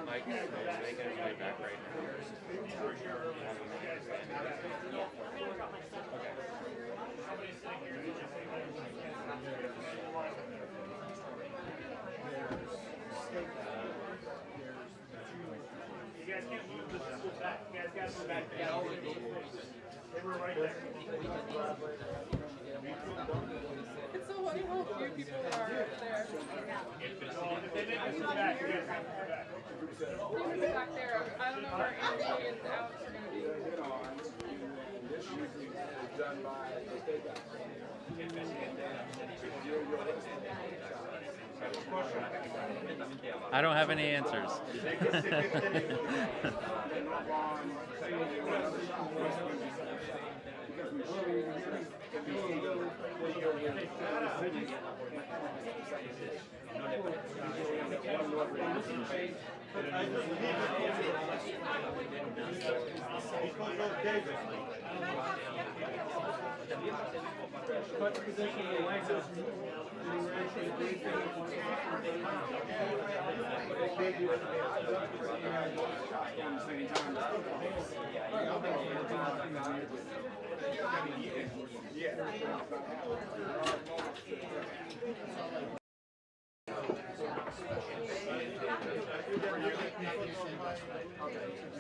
Mike is making his way back right now. You guys can't move this back. You guys got to move back. They were right there. It's so funny how few people are there. If they didn't move back, you guys got to move back. People back there. I don't know where Andy and Alex are going to be. This usually is done by the state guy. I don't have any answers.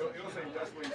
You'll say just wait.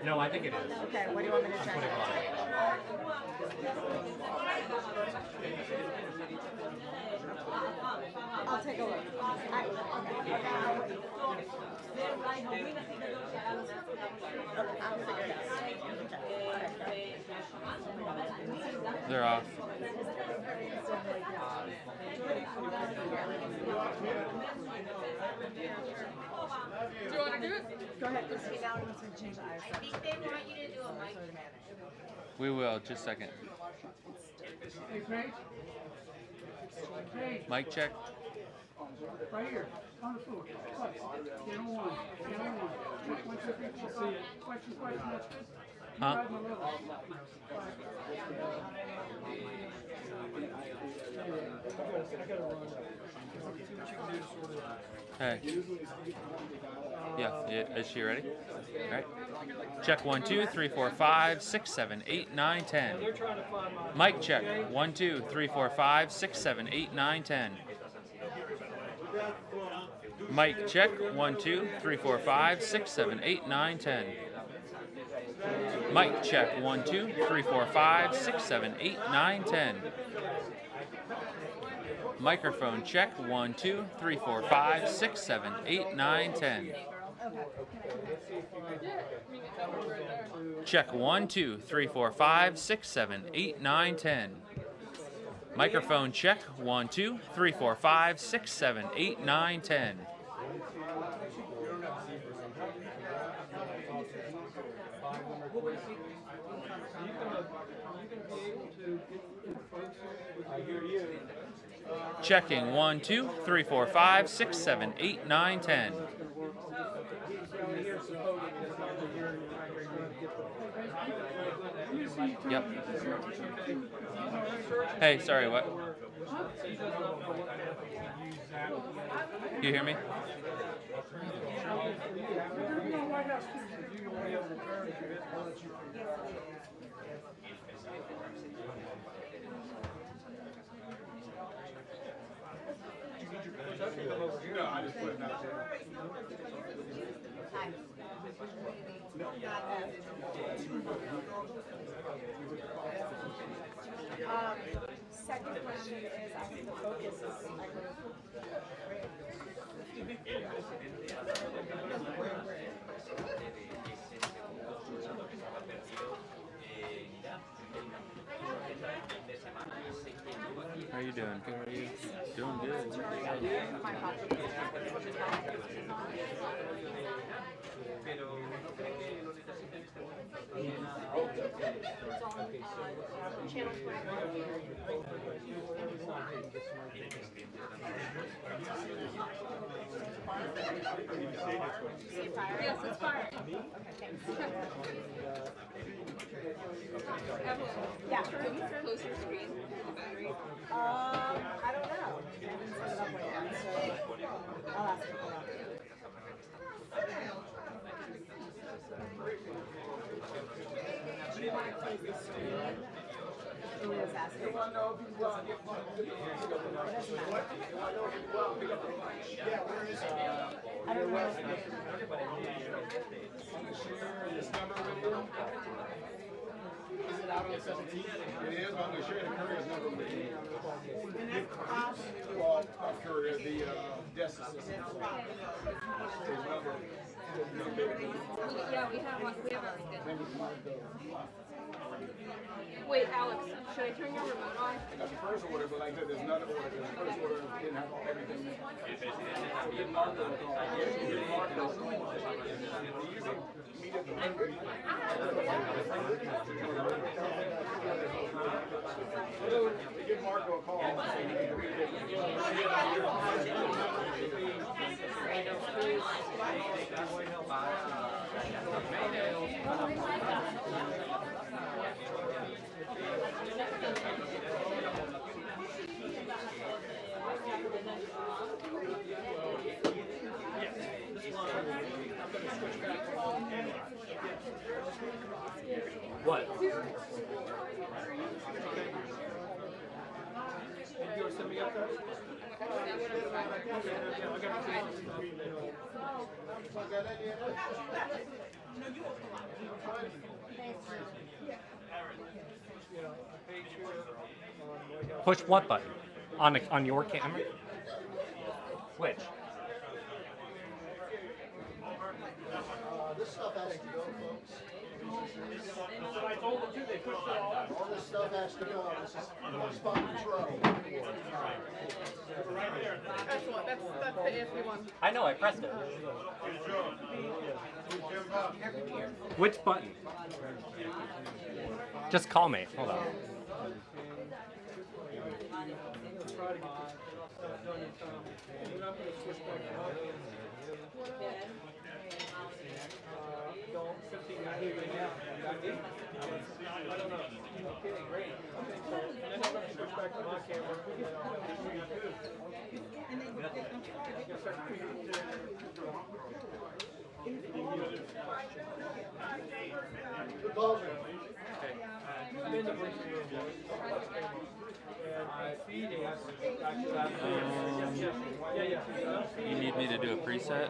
No, I think it is. Okay, what do you want me to check? I'll take a look. They're off. Do you want to do it? Go ahead. I think they want you to do a mic. We will, just a second. Mic check. Right here, on the floor. Channel 1. Channel 1. Check 1, 2, 3, 4, 5. Question, that's good. Huh? Hey. Yeah, is she ready? All right. Check 1, 2, 3, 4, 5, 6, 7, 8, 9, 10. Mic check 1, 2, 3, 4, 5, 6, 7, 8, 9, 10. Mic check 1, 2, 3, 4, 5, 6, 7, 8, 9, 10. Mic check 1, 2, 3, 4, 5, 6, 7, 8, 9, 10. Microphone check 1, 2, 3, 4, 5, 6, 7, 8, 9, 10. Check 1, 2, 3, 4, 5, 6, 7, 8, 9, 10. Microphone check 1, 2, 3, 4, 5, 6, 7, 8, 9, 10. Checking 1, 2, 3, 4, 5, 6, 7, 8, 9, 10. Let me see you Yep. Hey, sorry, what? You hear me? No, I just put it out there. Second question is, I think the focus is How you doing? How are you? Doing good. Yes, it's fire. Yeah. Can you close your screen? The battery? I don't know. I haven't set it up like that, so I'll ask him. Hold on. Do you want to close the screen? Julia's asking. It doesn't matter. I don't know. This number with you? Is it out on the 17th? It is, but I'm going to share the courier's number with you. Well, not courier, the desk assistant. His number. Yeah, we have our schedule. Wait, Alex, should I turn your remote on? I got the first order, but like I said, there's another order. The first order didn't have everything. Get Marco a call. Get Marco a call. Meet at the window. Give Marco a call. What? Push what button? On your camera? Which? This stuff has to go, folks. I told them too, they pushed it all this stuff has to go. This is spot control. Excellent. That's the iffy one. I know, I pressed it. Which button? Just call me. Hold on. Good call, sir. You need me to do a preset?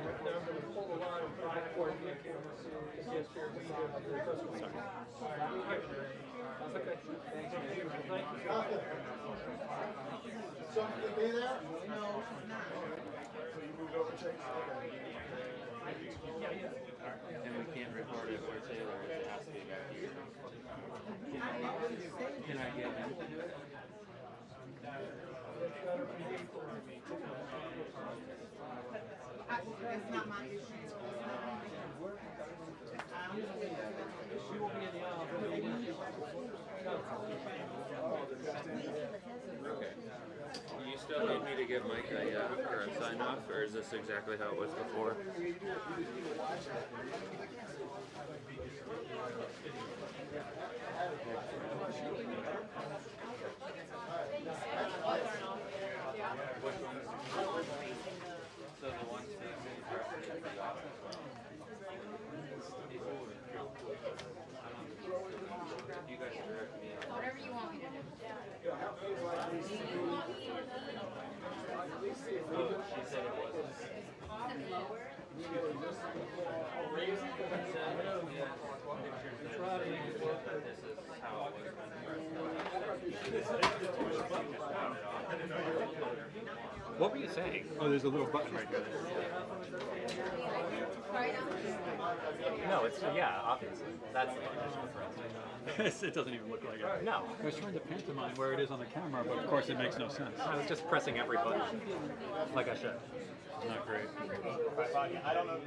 Something to be there? No. And we can't record it where Taylor is. It has to be back here. Can I get him? That's not my issue. Okay. You still need me to get Mike or a sign off, or is this exactly how it was before? So the ones you guys direct me. Whatever you want me to do. Oh, she said it wasn't. Lower. This is how it was. What were you saying? Oh, there's a little button right there. Right on. No, it's yeah, obviously. That's the button I should press. It doesn't even look like it. No, I was trying to pantomime where it is on the camera, but of course it makes no sense. I was just pressing every button like I should. It's not great. I don't know.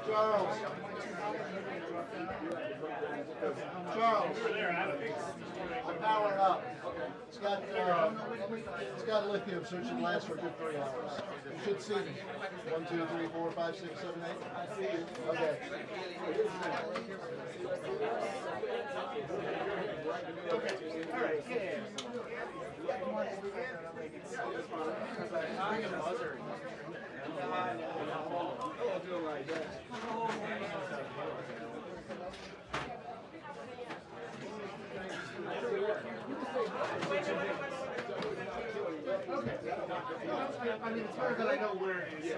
Charles. Charles. I'm powering up. It's got lithium, so it should last for a good 3 hours. You should see me. 1, 2, 3, 4, 5, 6, 7, 8. Okay. All right. Yeah. I'll do it like that. I mean, it's hard that I know where it is.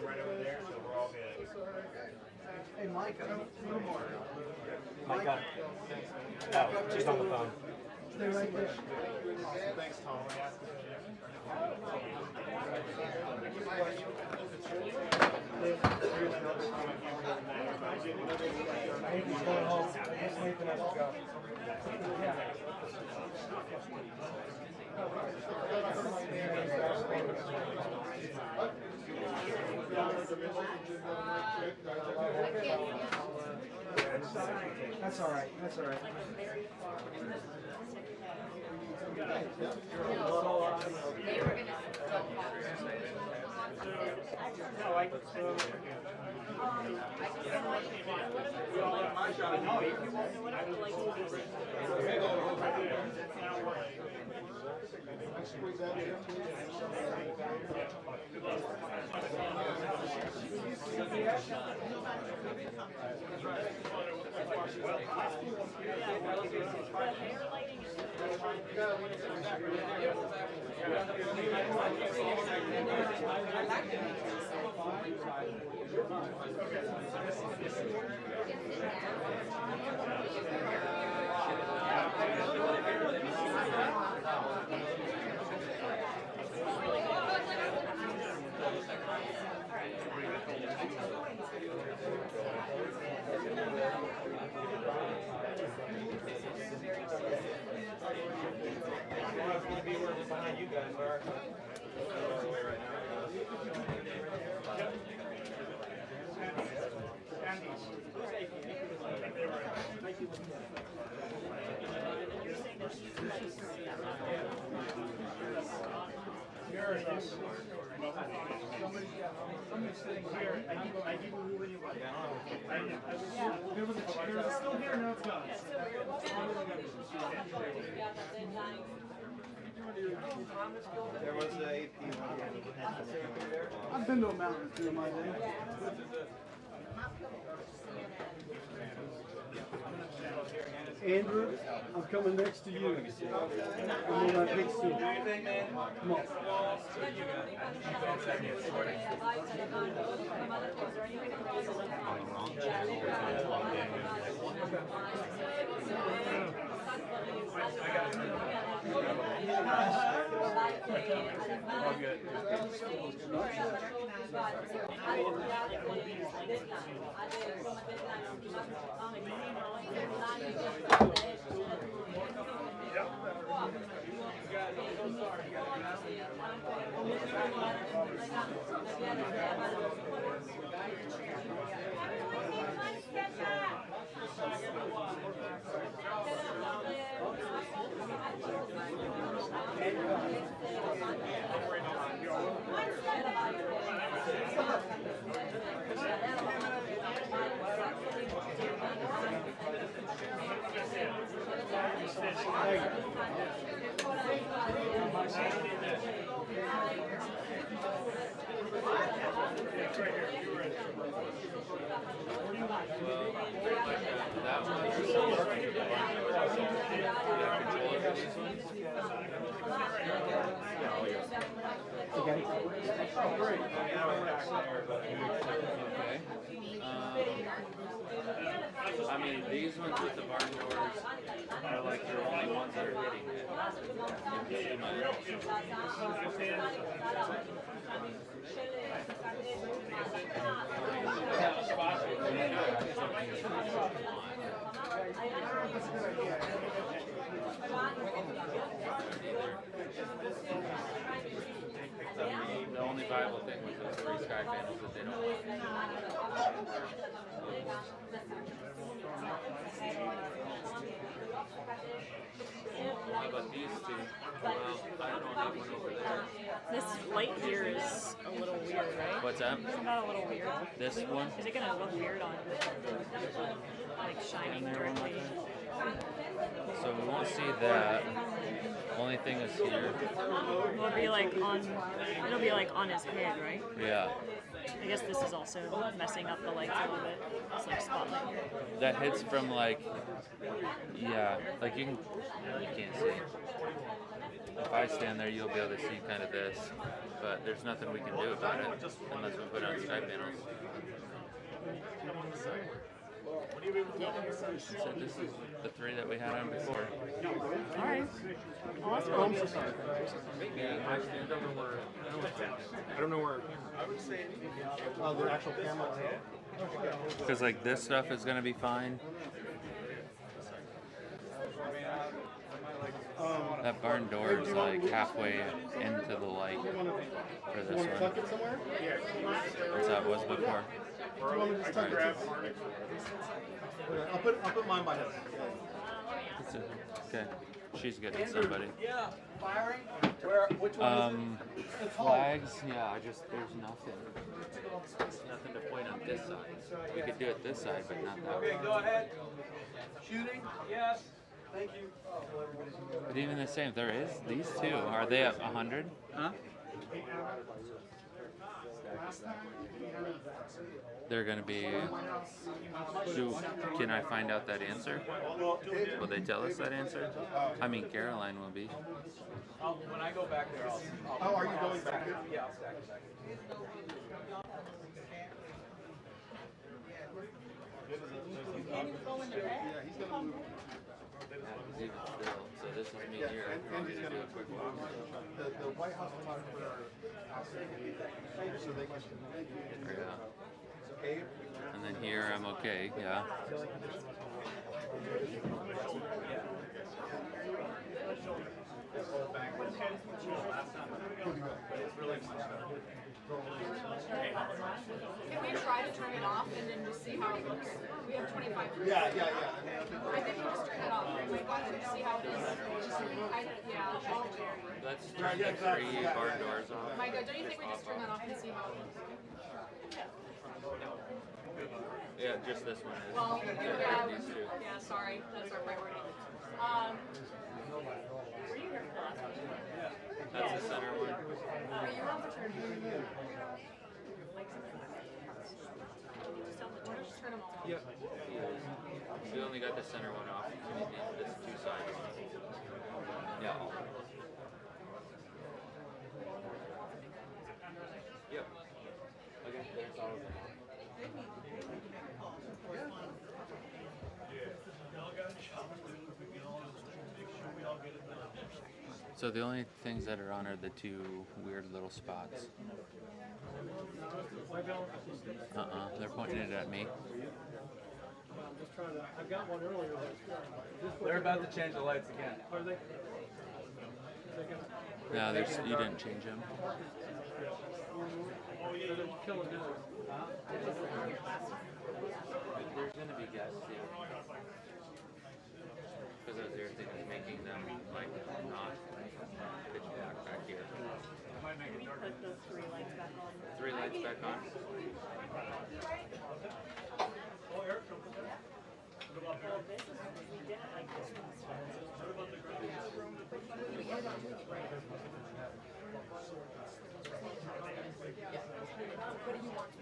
Right over there, so we're all good. Hey, Mike, I don't know more. Mike got it. Oh, she's on the phone. Stay right there. Thanks, Tom. He's going home. He's sleeping as we go. That's all right. That's all right. They were gonna Squeeze that in. Somebody's sitting here. I didn't move anybody. There was still here, now it's gone. There was a I've been to a mountain through my day. Andrew, I'm coming next to you. I'm on that big stool. Come on. I mean, these ones with the barn doors are like the only ones that are hitting it. The only viable thing was those 3 sky panels that they don't want. How about these 2? Well, I don't have one over there. This light here is a little weird, right? What's that? Isn't that a little weird? This one? Is it gonna look weird on like shining directly? So we won't see that. Only thing is here. It'll be like on his head, right? Yeah. I guess this is also messing up the lights a little bit. It's like spotlight here. That hits from like, yeah, like you can't see. If I stand there, you'll be able to see kind of this, but there's nothing we can do about it unless we put on sky panels. So this is the 3 that we had on before. Alright. Well, that's cool. I don't know where. The actual camera. Because like this stuff is going to be fine. That barn door is like halfway into the light for this one. That's how it was before. Do you want me to just tuck it? I'll put mine by his. Okay, she's getting somebody. Yeah, firing. Which one Flags, yeah, there's nothing. Nothing to point on this side. We could do it this side, but not that way. Okay, go ahead. Shooting? Yes. Thank you. But even the same, there is these 2. Are they at 100? Huh? They're going to be. Can I find out that answer? Will they tell us that answer? I mean, Caroline will be. When I go back there, I'll. Oh, are you going back here? Yeah, I'll stack it back. Even still, so this is me here. And he's gonna do a quick walk. The White House photographer so they can. Yeah. And then here I'm okay, yeah. Can we try to turn it off and then just see how it looks? We have 25 minutes. Yeah. I think we'll just turn it off. We want to see how it is. Let's turn the 3 barn doors off. My God, don't you think we just turn that off and see how it looks? Yeah, just this one is. Well, Yeah, these 2. yeah, sorry. That's our priority. That's the center one. Just turn them all off. Yep. We only got the center one off. We need this 2 sides. Yeah. Yep. Okay, there's all of them. So the only things that are on are the two weird little spots. They're pointing it at me. I'm just trying to, I've got one earlier. They're about to change the lights again. Are they? No, you didn't change them. They're killing those. There's gonna be guests here. Because those everything is making them like not pitch back here. Can we put those 3 lights back on? 3 lights back on. Well, this is, we didn't like this one. What do you want to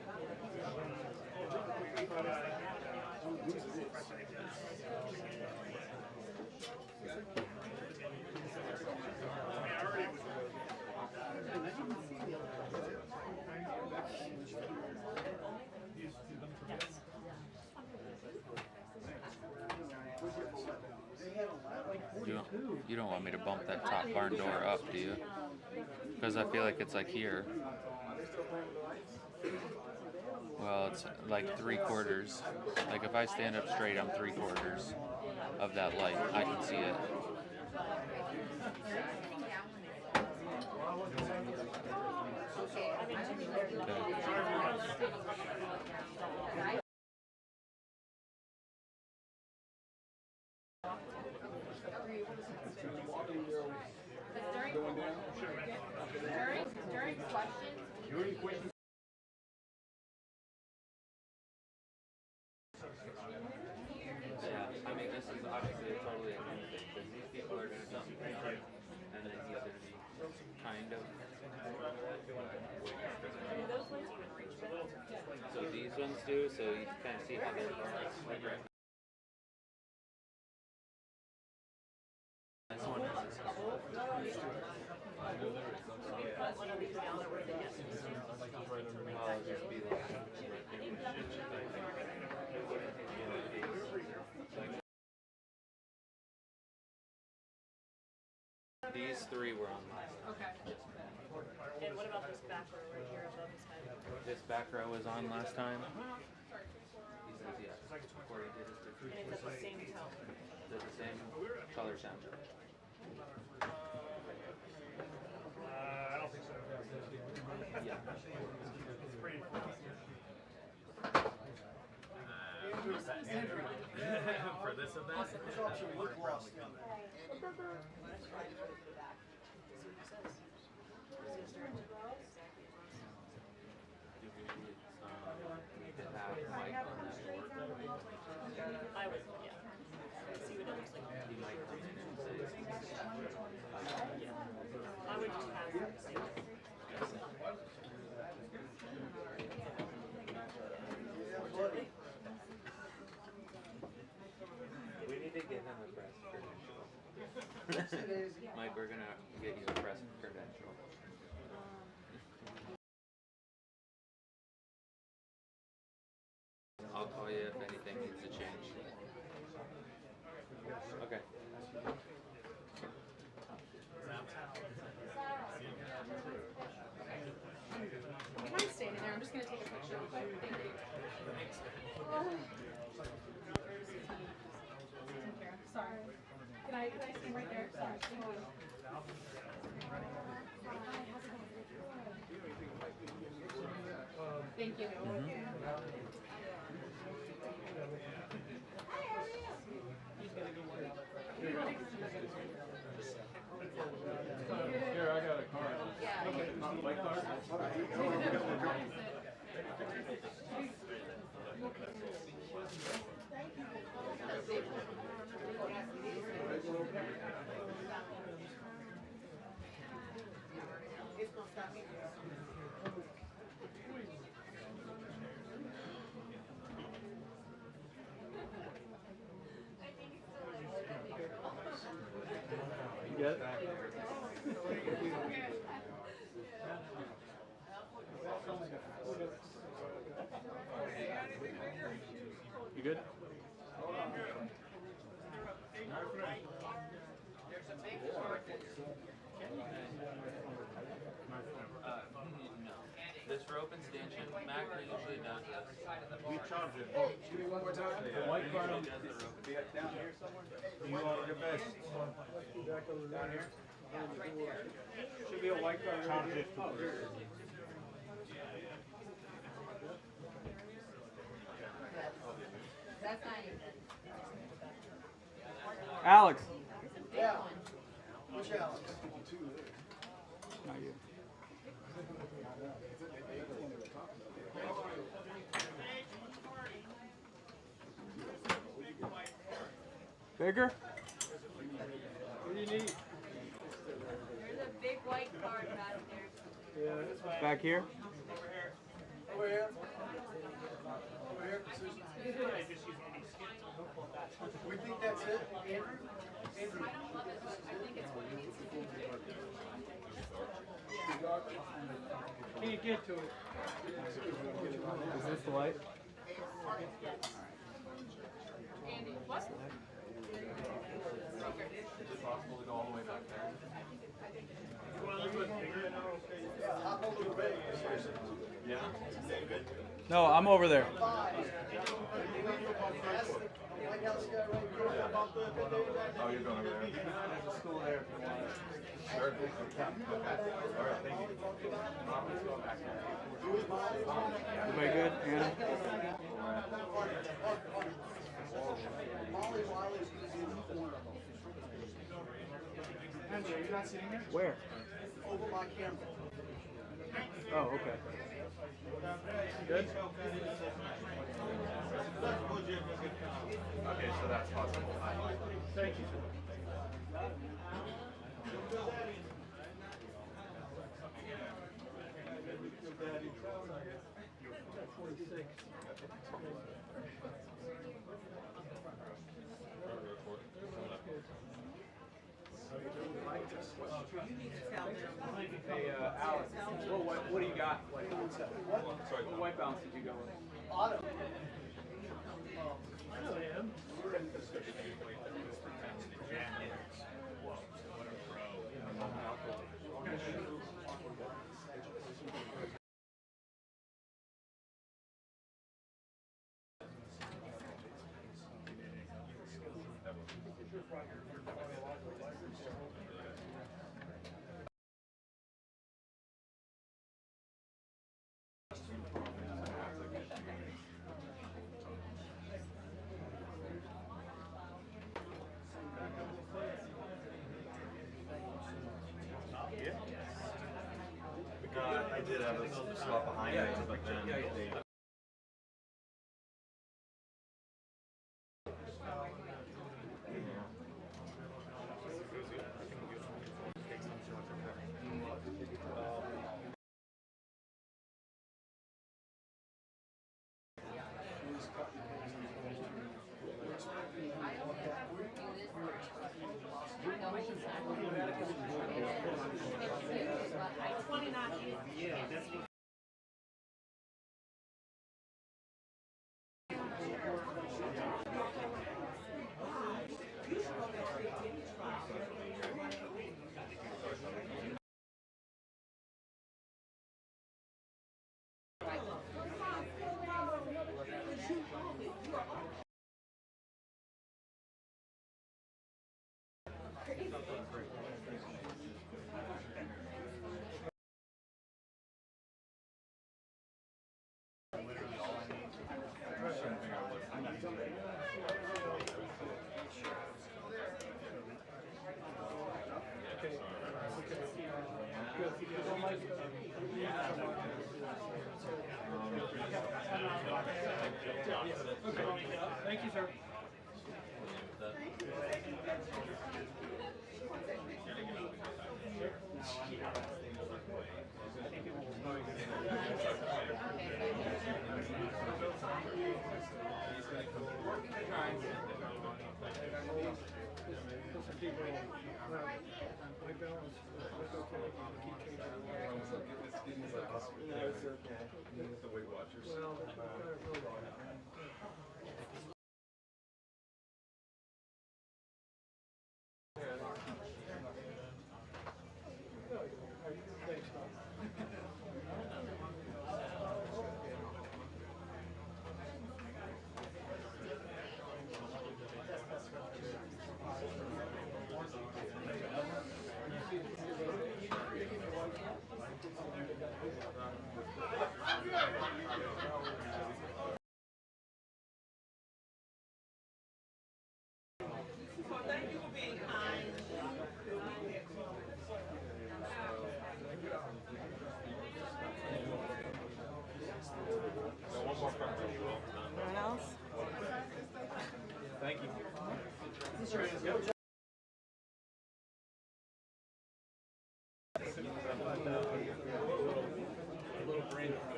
You don't want me to bump that top barn door up, do you? Because I feel like it's like here. Well, it's like 3/4. Like if I stand up straight, I'm 3/4 of that light. I can see it. During questions. Yeah, I mean, this is obviously totally a new thing because these people are going to come together and then he's going to be kind of. So these ones do, so you can kind of see how they're right. This one is just be like these 3 were on last time. Okay. And what about this back row right here above his head? This back row was on last time. He says yes. According to his And it's at the same tone. they're the same color soundtrack. I don't think so. Yeah. For this event? I would, yeah. See what it looks like. He might come in and say, I would just have him say that. we need to give him a press credential. Mike, we're gonna get you a press credential. I'll call you if anything needs to change. Okay. You mind standing there? I'm just gonna take a picture real quick. Thank you. Sorry. Can I stand right there? Sorry. Thank you. Thank you. Here, I got a card. Okay, not my card. You get it? You good? open stanchion, Mac usually does this. We charge it. Give me one more time. White car. Usually does the rope. Be down here somewhere? You are the best. Down here? Should be a white car. Charge it. Oh, here it is. That's not even. Alex. Yeah. Which Alex? Not you. Bigger? What do you need? There's a big white card back there. Yeah. Back here? Over here. Over here. We think that's it. Andrew? Andrew. I don't love it, but I think it's what it needs to do. Can't get to it. Is this the light? Andy, what? Is it possible to go all the way back there? Yeah, hop over the red. Yeah. No, I'm over there. Ask the White House guy right here about the Oh, you're going over there. There's a school there if you want. Sure. All right, thank you. Let's go back there. Everybody good? Anna? Molly Wiley's using the corner. Andrew, you're not sitting there? Where? Over my camera. Oh, okay. Good? Okay, so that's possible. Thank you. Hey, Alex, what do you got? What white balance did you go with? Auto. I know him. I did have a swap behind me, but then they Thank you, sir. the Weight Watchers.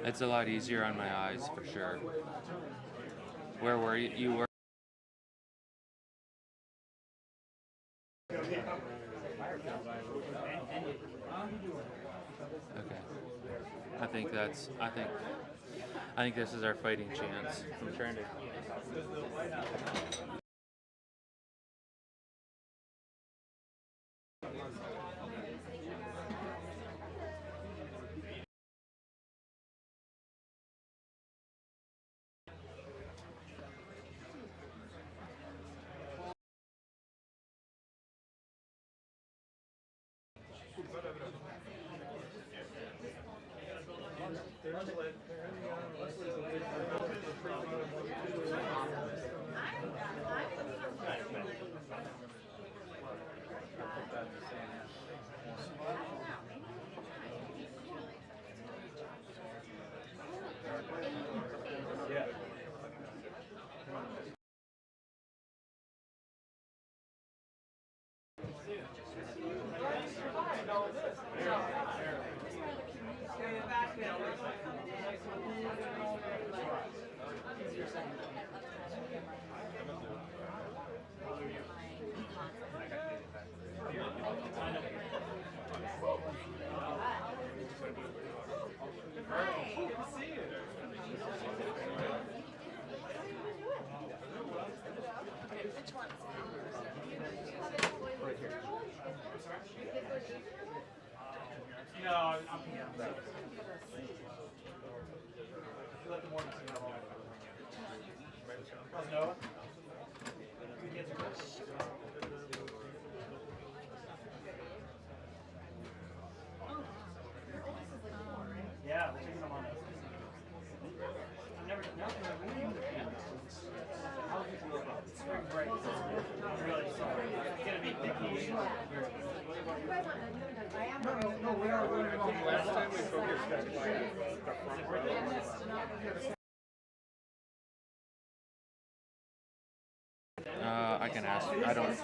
It's a lot easier on my eyes for sure. Where were you? You were. Okay. I think this is our fighting chance. I'm trying to. I can ask. I don't.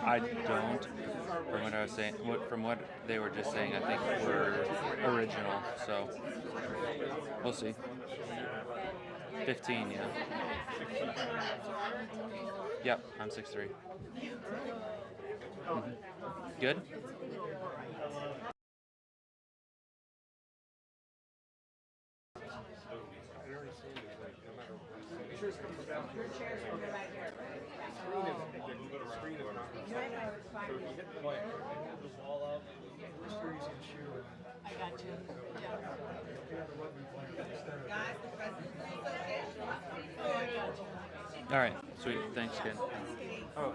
From what I was saying, from what they were just saying, I think we're original. So we'll see. 15, yeah. Yep, I'm 6'3". Mm-hmm. Good. I got you. All right, sweet. Thanks, kid. Oh,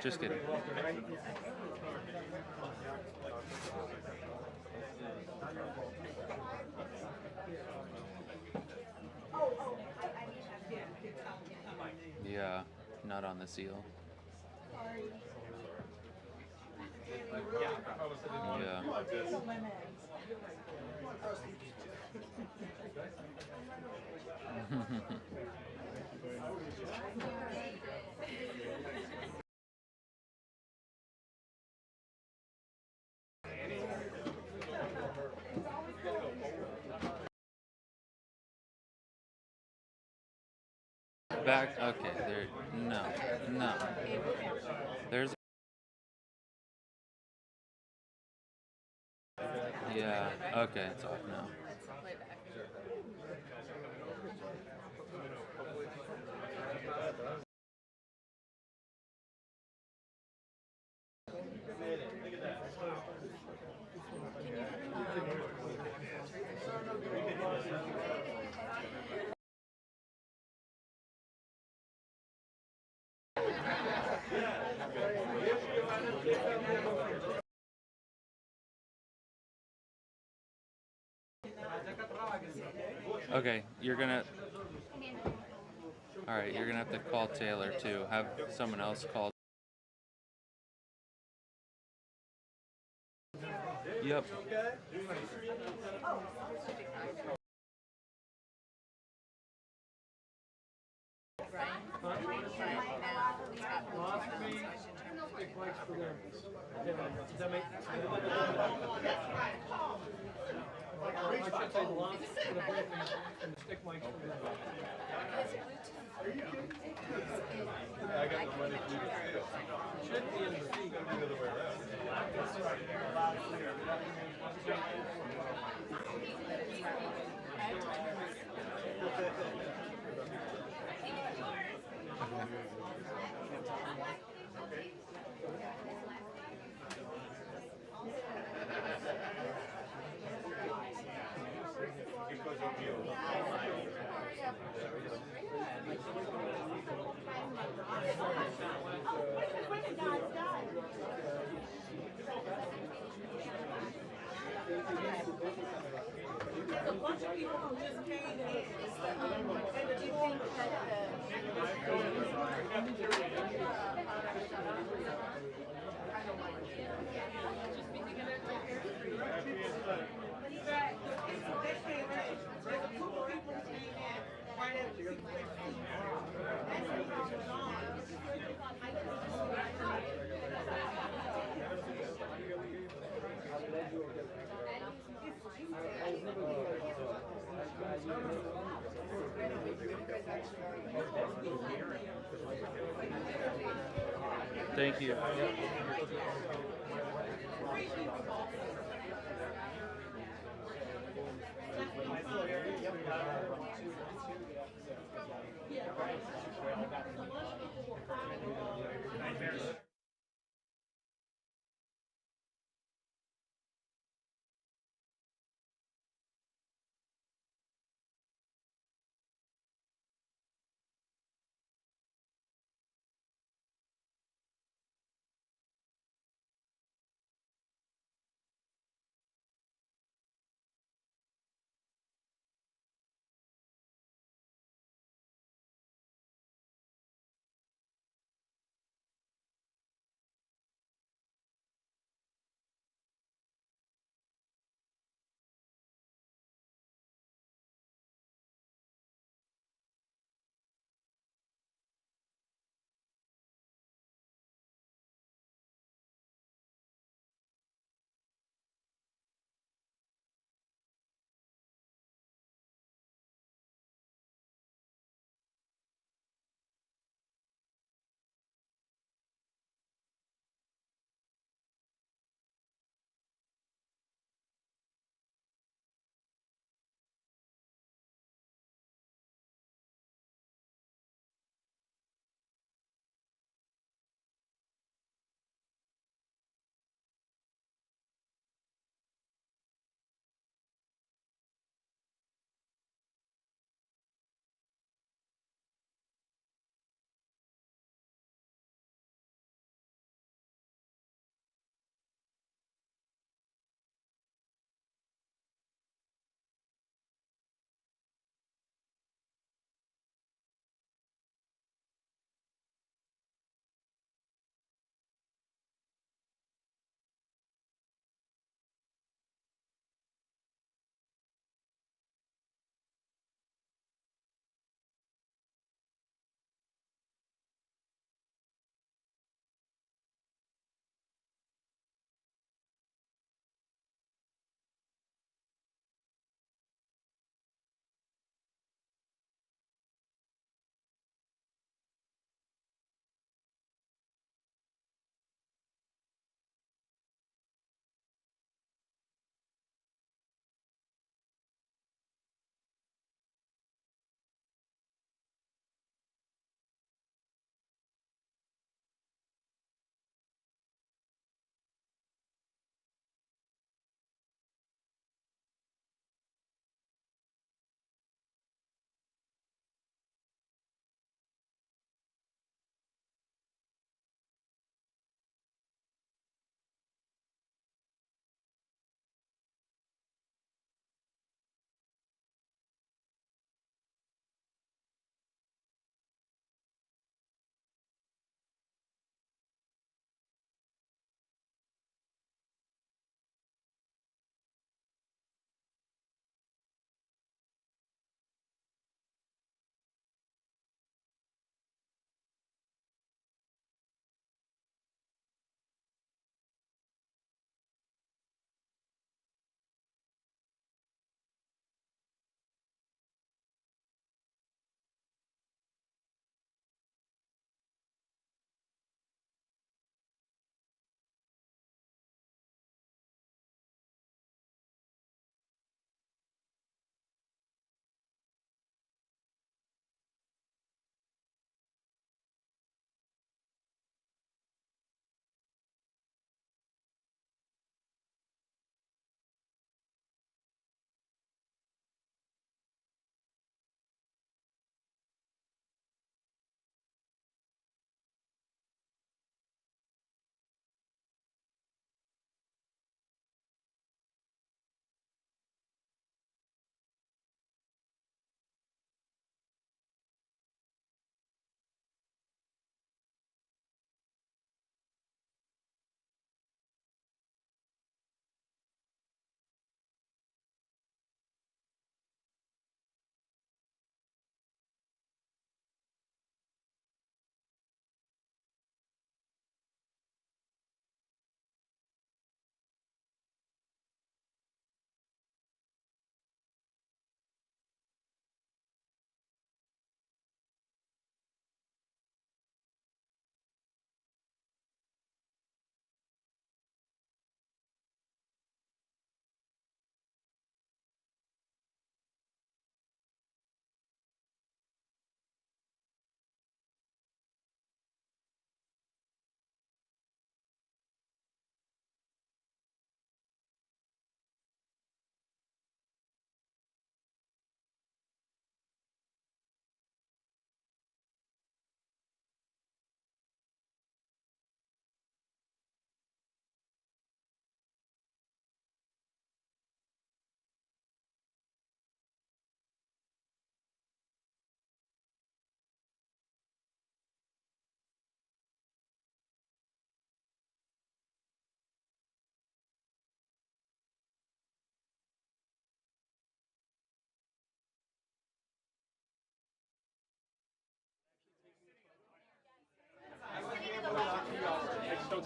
just kidding. Yeah, not on the seal. Yeah. Back. Okay. There. No. No. There's. Yeah. Okay. It's off now. Okay, you're gonna. All right, you're gonna have to call Taylor too. Have someone else call. Yep. Does that make should say the launch for the bravery and the stick mics for the. I got the money for you to steal. Should be in the fee. It's gonna be the other way around. Because of you. There's a bunch of people who just came and did you think Thank you.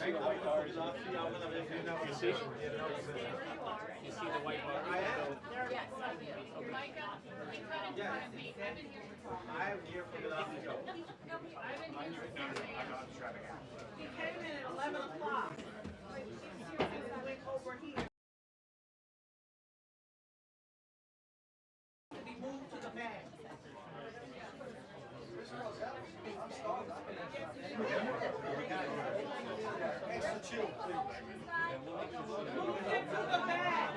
see the white bars. You see? You see the white bar? Yes, I do. Micah, you cut in front of me. I've been here for 12 I have here for the last show. I've been here for 6 years. He came in at 11 o'clock. And went over here. To be moved to the back. Extra chill, please. Move him to the back.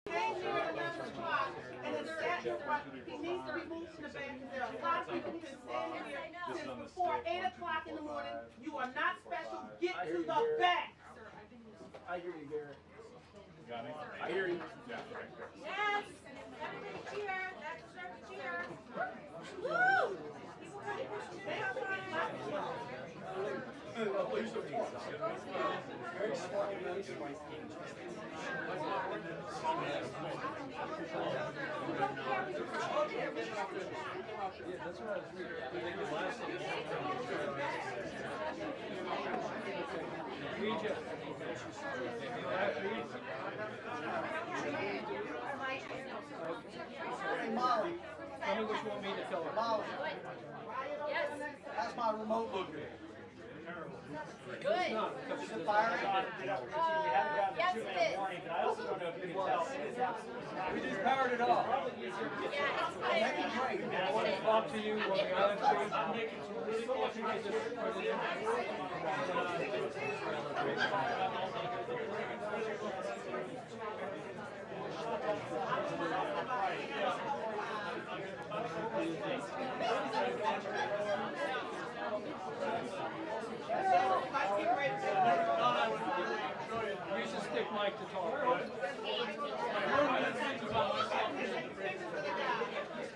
Came here at 11 o'clock and then sat here. He needs to be moved to the back because there are a lot of people who've been standing here since before 8 o'clock in the morning. You are not special. Get to the back. I hear you, Gary. Got me? I hear you. Yeah. Yes! Everybody cheer! That's start to cheer! Woo! People ready for some Very small, nice. That's what I was thinking last time. Hey, Molly. Tell me what you want me to tell her. Molly, Yes! how's my remote looking? Good! Is it firing? Yes, it is. I also don't know if you can tell. We just powered it off. Yeah, it's fine. I want to talk to you when we are on stage. So much you guys just put it in. Use the stick mic to talk.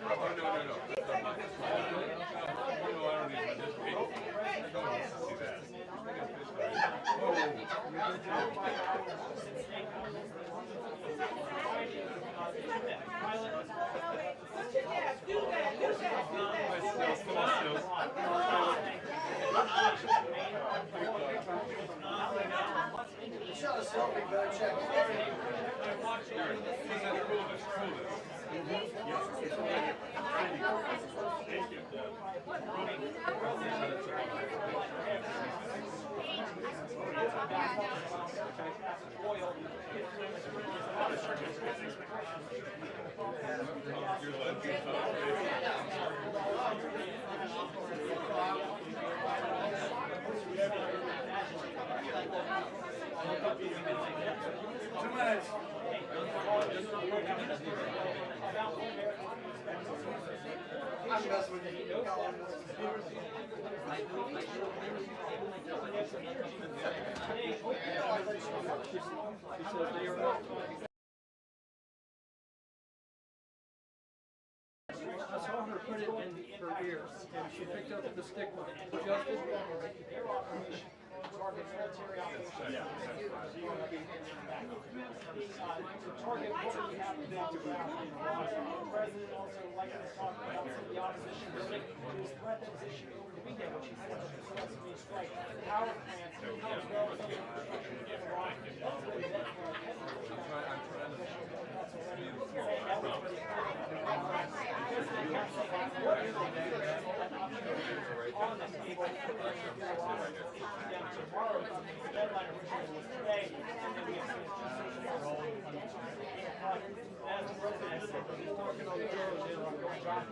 Oh, no, no. No, I don't need this. I don't want to see that. You shot a selfie, better check I'm messing with you. I saw her put it in her ear, and she picked up the stick with it. Adjusted. Target military operations. Target what we have been to the president also likes to talk about some of the opposition building this threat that was issued over the weekend, which he said was supposed to be strike power plants as well as other infrastructure in Iran. Ultimately, that's where on this table tomorrow, the deadline originally was today, and then we have some as the president said, he's talking on the road there on the job.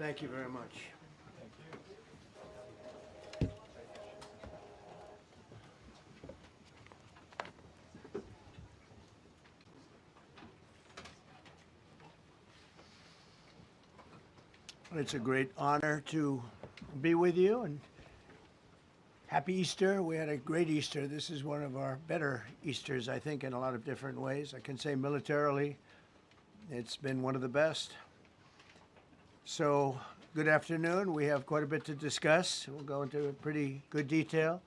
Thank you very much. It's a great honor to be with you, and happy Easter. We had a great Easter. This is one of our better Easters, I think, in a lot of different ways. I can say militarily, it's been one of the best. So, good afternoon. We have quite a bit to discuss. We'll go into pretty good detail.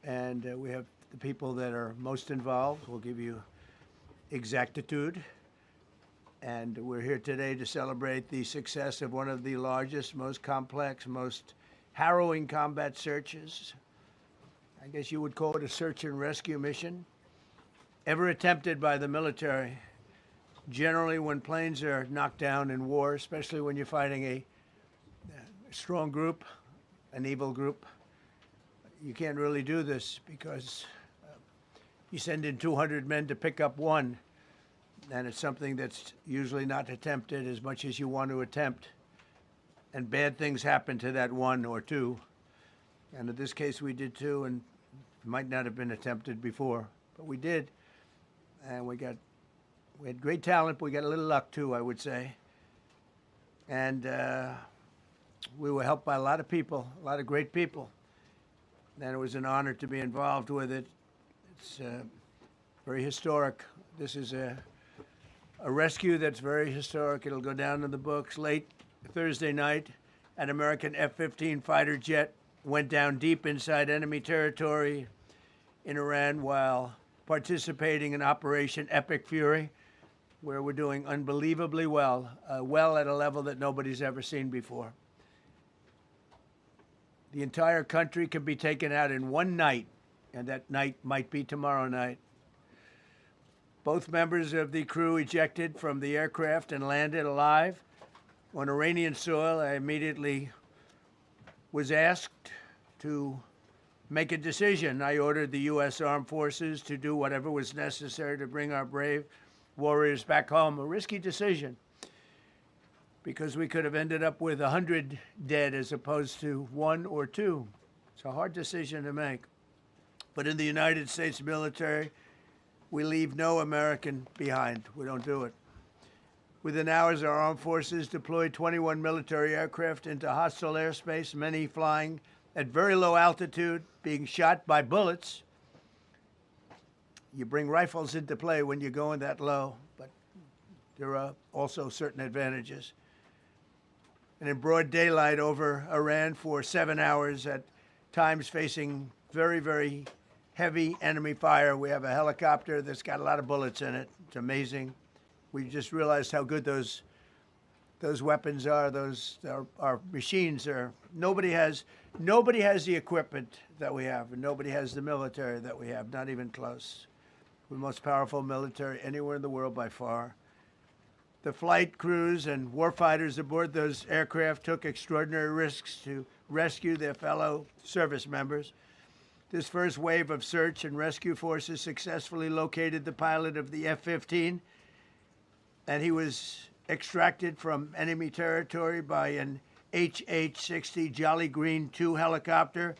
And we have the people that are most involved. We'll give you exactitude. And we're here today to celebrate the success of one of the largest, most complex, most harrowing combat searches. I guess you would call it a search and rescue mission ever attempted by the military. Generally, when planes are knocked down in war, especially when you're fighting a strong group, an evil group, you can't really do this because you send in 200 men to pick up one, and it's something that's usually not attempted as much as you want to attempt. And bad things happen to that one or two. And in this case, we did two, and it might not have been attempted before, but we did. And we had great talent, but we got a little luck too, I would say. And we were helped by a lot of people, a lot of great people. And it was an honor to be involved with it. It's very historic. This is A rescue that's very historic. It'll go down in the books. Late Thursday night, an American F-15 fighter jet went down deep inside enemy territory in Iran while participating in Operation Epic Fury, where we're doing unbelievably well, well at a level that nobody's ever seen before. The entire country can be taken out in one night, and that night might be tomorrow night. Both members of the crew ejected from the aircraft and landed alive. On Iranian soil, I immediately was asked to make a decision. I ordered the U.S. Armed Forces to do whatever was necessary to bring our brave warriors back home. A risky decision, because we could have ended up with 100 dead as opposed to 1 or 2. It's a hard decision to make. But in the United States military, we leave no American behind. We don't do it. Within hours, our armed forces deployed 21 military aircraft into hostile airspace, many flying at very low altitude, being shot by bullets. You bring rifles into play when you're going that low, but there are also certain advantages. And in broad daylight over Iran for 7 hours, at times facing very, very heavy enemy fire. We have a helicopter that's got a lot of bullets in it. It's amazing. We just realized how good those weapons are. Our machines are. Nobody has the equipment that we have, and nobody has the military that we have. Not even close. We're the most powerful military anywhere in the world by far. The flight crews and warfighters aboard those aircraft took extraordinary risks to rescue their fellow service members. This first wave of search and rescue forces successfully located the pilot of the F-15, and he was extracted from enemy territory by an HH-60 Jolly Green II helicopter.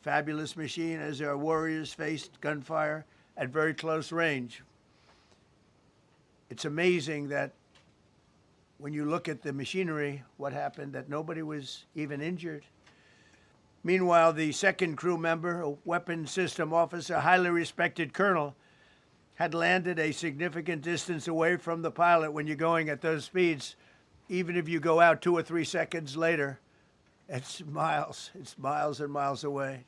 Fabulous machine as our warriors faced gunfire at very close range. It's amazing that when you look at the machinery, what happened, that nobody was even injured. Meanwhile, the second crew member, a weapons system officer, highly respected colonel, had landed a significant distance away from the pilot. When you're going at those speeds, even if you go out 2 or 3 seconds later, it's miles and miles away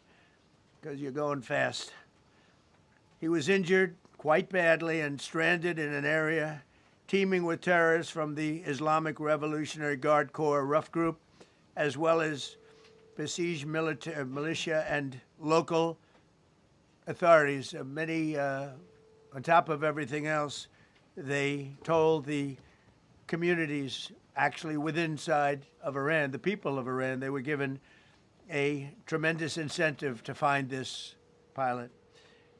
because you're going fast. He was injured quite badly and stranded in an area teeming with terrorists from the Islamic Revolutionary Guard Corps rough group, as well as besieged militia and local authorities. Many, on top of everything else, they told the communities actually within side of Iran, the people of Iran, they were given a tremendous incentive to find this pilot.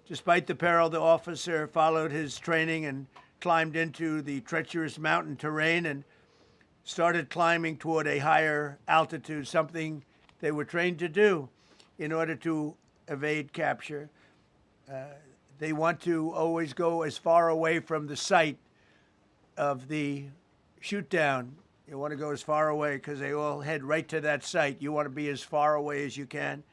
Despite the peril, the officer followed his training and climbed into the treacherous mountain terrain and started climbing toward a higher altitude, something they were trained to do in order to evade capture. They want to always go as far away from the site of the shoot down. You want to go as far away because they all head right to that site. You want to be as far away as you can.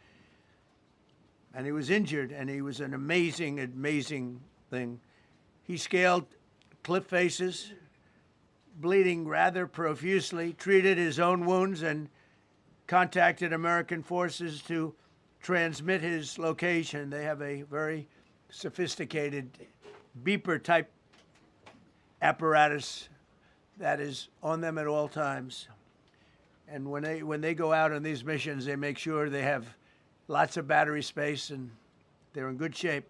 And he was injured, and he was an amazing, amazing thing. He scaled cliff faces, bleeding rather profusely, treated his own wounds, and contacted American forces to transmit his location. They have a very sophisticated beeper-type apparatus that is on them at all times. And when they go out on these missions, they make sure they have lots of battery space, and they're in good shape.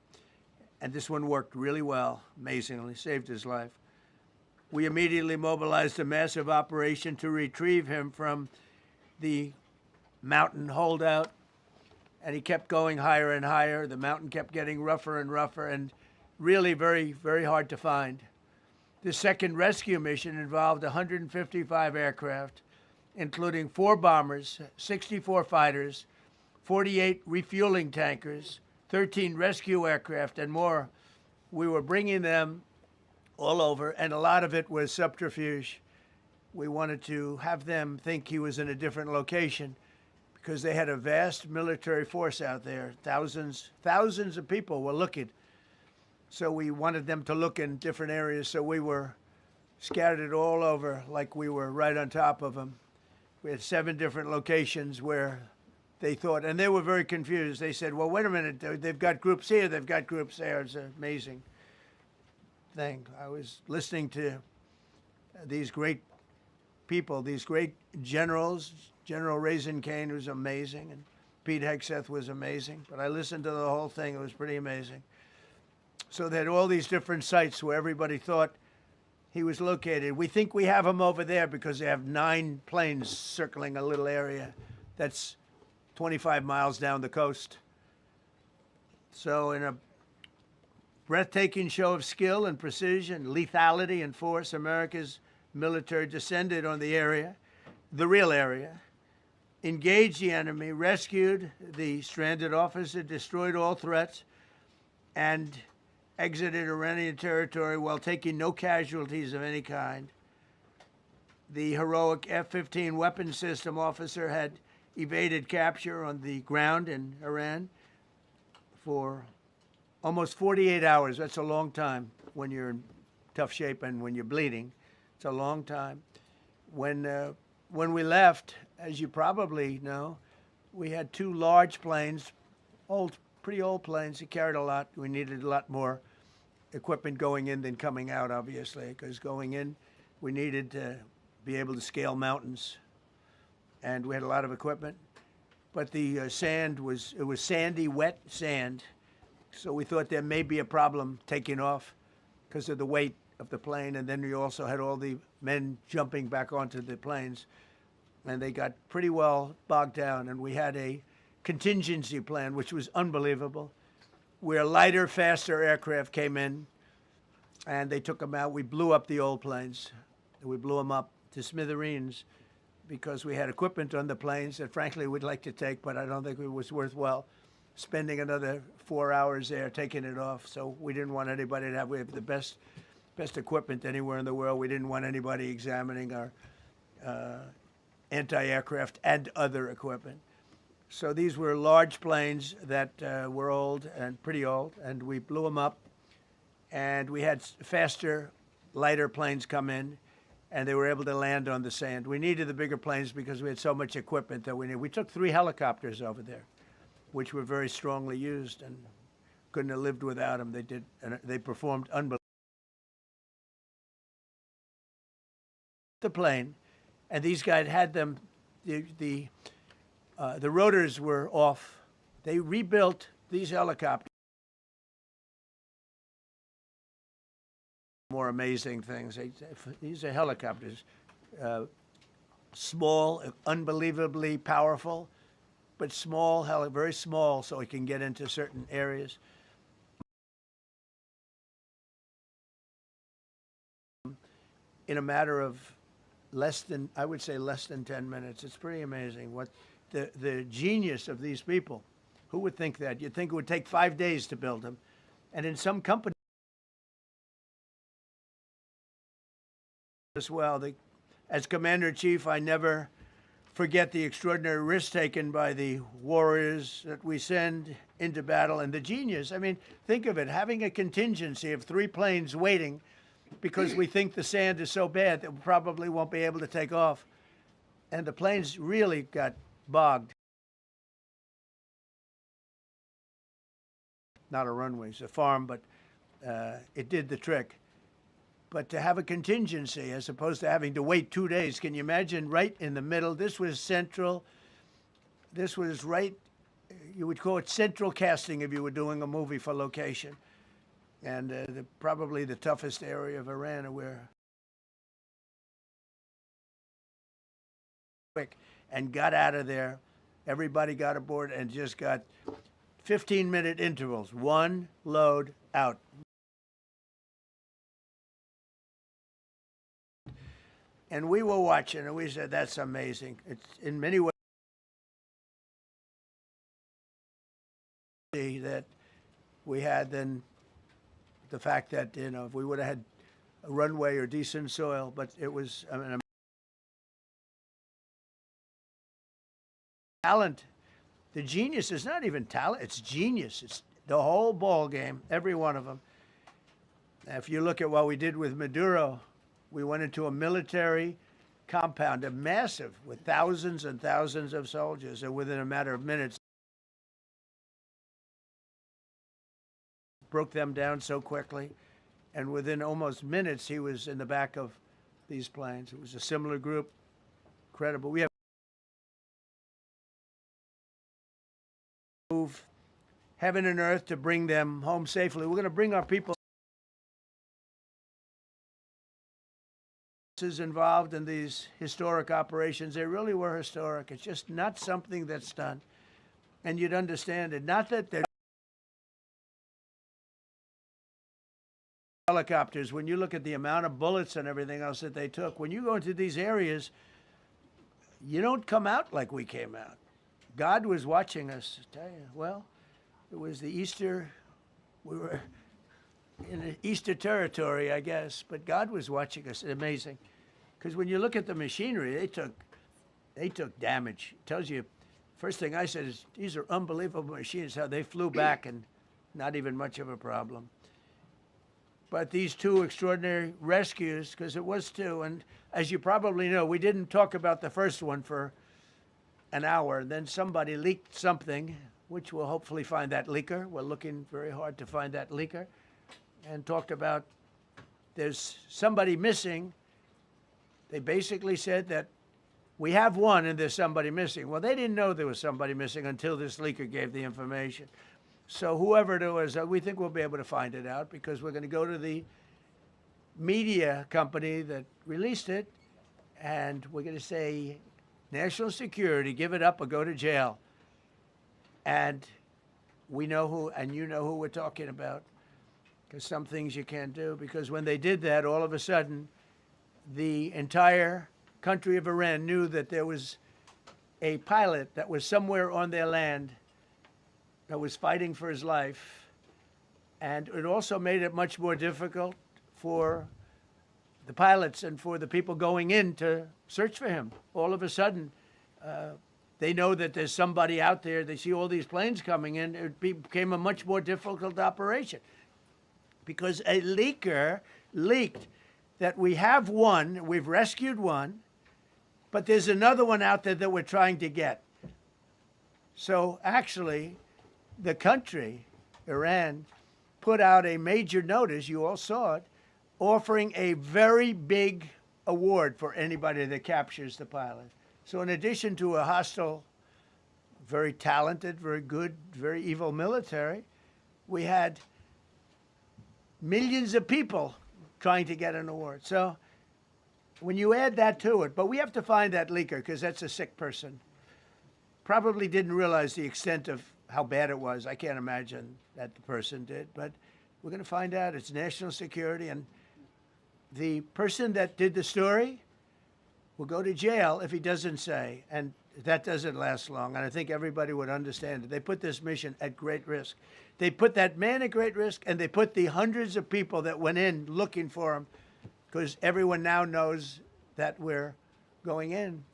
And this one worked really well, amazingly, saved his life. We immediately mobilized a massive operation to retrieve him from the mountain holdout, and he kept going higher and higher. The mountain kept getting rougher and rougher, and really very, very hard to find. The second rescue mission involved 155 aircraft, including 4 bombers, 64 fighters, 48 refueling tankers, 13 rescue aircraft, and more. We were bringing them all over, and a lot of it was subterfuge. We wanted to have them think he was in a different location because they had a vast military force out there. Thousands of people were looking. So we wanted them to look in different areas. So we were scattered it all over like we were right on top of them. We had 7 different locations where they thought, and they were very confused. They said, well, wait a minute, they've got groups here, they've got groups there. It's an amazing thing. I was listening to these great people, these great generals. General Raisin Kane was amazing, and Pete Hegseth was amazing. But I listened to the whole thing. It was pretty amazing. So they had all these different sites where everybody thought he was located. We think we have him over there because they have 9 planes circling a little area that's 25 miles down the coast. So in a breathtaking show of skill and precision, lethality and force, America's military descended on the area, the real area, engaged the enemy, rescued the stranded officer, destroyed all threats, and exited Iranian territory while taking no casualties of any kind. The heroic F-15 weapon system officer had evaded capture on the ground in Iran for almost 48 hours. That's a long time when you're in tough shape and when you're bleeding. It's a long time. When we left, as you probably know, we had 2 large planes, pretty old planes that carried a lot. We needed a lot more equipment going in than coming out, obviously, because going in, we needed to be able to scale mountains, and we had a lot of equipment. But the sand was sandy, wet sand, so we thought there may be a problem taking off because of the weight of the plane, and then we also had all the men jumping back onto the planes, and they got pretty well bogged down, and we had a contingency plan, which was unbelievable, where lighter, faster aircraft came in, and they took them out. We blew up the old planes. We blew them up to smithereens because we had equipment on the planes that, frankly, we'd like to take, but I don't think it was worthwhile spending another 4 hours there taking it off. So we didn't want anybody to have, we have the best equipment anywhere in the world. We didn't want anybody examining our anti-aircraft and other equipment. So these were large planes that were old and pretty old, and we blew them up. And we had faster, lighter planes come in, and they were able to land on the sand. We needed the bigger planes because we had so much equipment that we needed. We took 3 helicopters over there, which were very strongly used, and couldn't have lived without them. They did, and they performed unbelievably. The plane, and these guys had them. The rotors were off. They rebuilt these helicopters. More amazing things. These are helicopters, small, unbelievably powerful, but small, very small, so it can get into certain areas. In a matter of I would say less than 10 minutes. It's pretty amazing what the genius of these people. Who would think that? You'd think it would take 5 days to build them. And in some companies as well, as Commander-in-Chief, I never forget the extraordinary risk taken by the warriors that we send into battle and the genius. I mean, think of it, having a contingency of 3 planes waiting because we think the sand is so bad that we probably won't be able to take off. And the planes really got bogged. Not a runway, it's a farm, but it did the trick. But to have a contingency as opposed to having to wait 2 days, can you imagine right in the middle? This was central. This was right, you would call it central casting if you were doing a movie for location. And probably the toughest area of Iran where quick and got out of there. Everybody got aboard and just got 15-minute intervals. 1 load out. And we were watching, and we said, that's amazing. It's in many ways that we had then the fact that, you know, if we would have had a runway or decent soil, but it was, I mean, talent. The genius is not even talent, it's genius. It's the whole ball game, every one of them. If you look at what we did with Maduro We went into a military compound, a massive, with thousands and thousands of soldiers, and within a matter of minutes, broke them down so quickly. And within almost minutes, he was in the back of these planes. It was a similar group. Incredible. We have move heaven and earth to bring them home safely. We're going to bring our people involved in these historic operations. They really were historic. It's just not something that's done. And you'd understand it. Not that they're helicopters. When you look at the amount of bullets and everything else that they took, when you go into these areas, you don't come out like we came out. God was watching us. I tell you, well, it was the Easter, we were in the Easter territory, I guess, but God was watching us. Amazing. Because when you look at the machinery, they took damage. It tells you, first thing I said is, these are unbelievable machines, how they flew back and not even much of a problem. But these two extraordinary rescues, because it was two, and as you probably know, we didn't talk about the first one for an hour. Then somebody leaked something, which we'll hopefully find that leaker. We're looking very hard to find that leaker. And talked about there's somebody missing. They basically said that we have one and there's somebody missing. Well, they didn't know there was somebody missing until this leaker gave the information. So whoever it was, we think we'll be able to find it out because we're going to go to the media company that released it, and we're going to say, national security, give it up or go to jail. And we know who, and you know who we're talking about, because some things you can't do. Because when they did that, all of a sudden, the entire country of Iran knew that there was a pilot that was somewhere on their land that was fighting for his life. And it also made it much more difficult for the pilots and for the people going in to search for him. All of a sudden, they know that there's somebody out there. They see all these planes coming in. It became a much more difficult operation because a leaker leaked that we have one, we've rescued one, but there's another one out there that we're trying to get. So actually, the country, Iran, put out a major notice, you all saw it, offering a very big award for anybody that captures the pilot. So in addition to a hostile, very talented, very good, very evil military, we had millions of people trying to get an award. So when you add that to it, but we have to find that leaker because that's a sick person. Probably didn't realize the extent of how bad it was. I can't imagine that the person did, but we're going to find out. It's national security, and the person that did the story will go to jail if he doesn't say, and that doesn't last long, and I think everybody would understand it. They put this mission at great risk. They put that man at great risk, and they put the hundreds of people that went in looking for him, because everyone now knows that we're going in.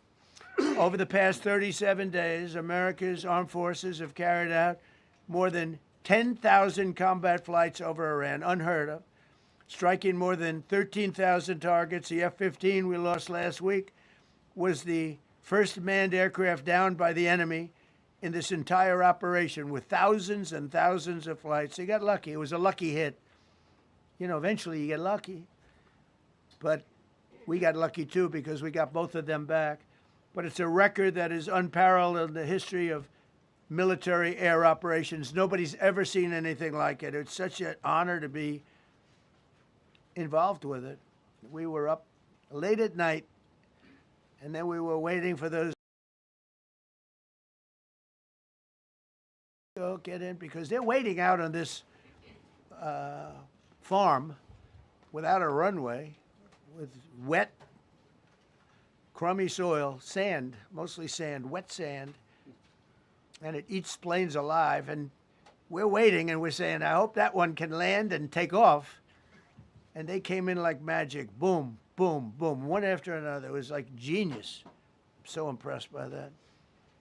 Over the past 37 days, America's armed forces have carried out more than 10,000 combat flights over Iran, unheard of, striking more than 13,000 targets. The F-15 we lost last week was the first manned aircraft downed by the enemy in this entire operation with thousands and thousands of flights. They got lucky. It was a lucky hit. You know, eventually you get lucky. But we got lucky too because we got both of them back. But it's a record that is unparalleled in the history of military air operations. Nobody's ever seen anything like it. It's such an honor to be involved with it. We were up late at night, and then we were waiting for those to get in because they're waiting out on this farm without a runway with wet, crummy soil, sand, mostly sand, wet sand, and it eats planes alive. And we're waiting, and we're saying, I hope that one can land and take off. And they came in like magic, boom, boom, boom, one after another. It was like genius. I'm so impressed by that.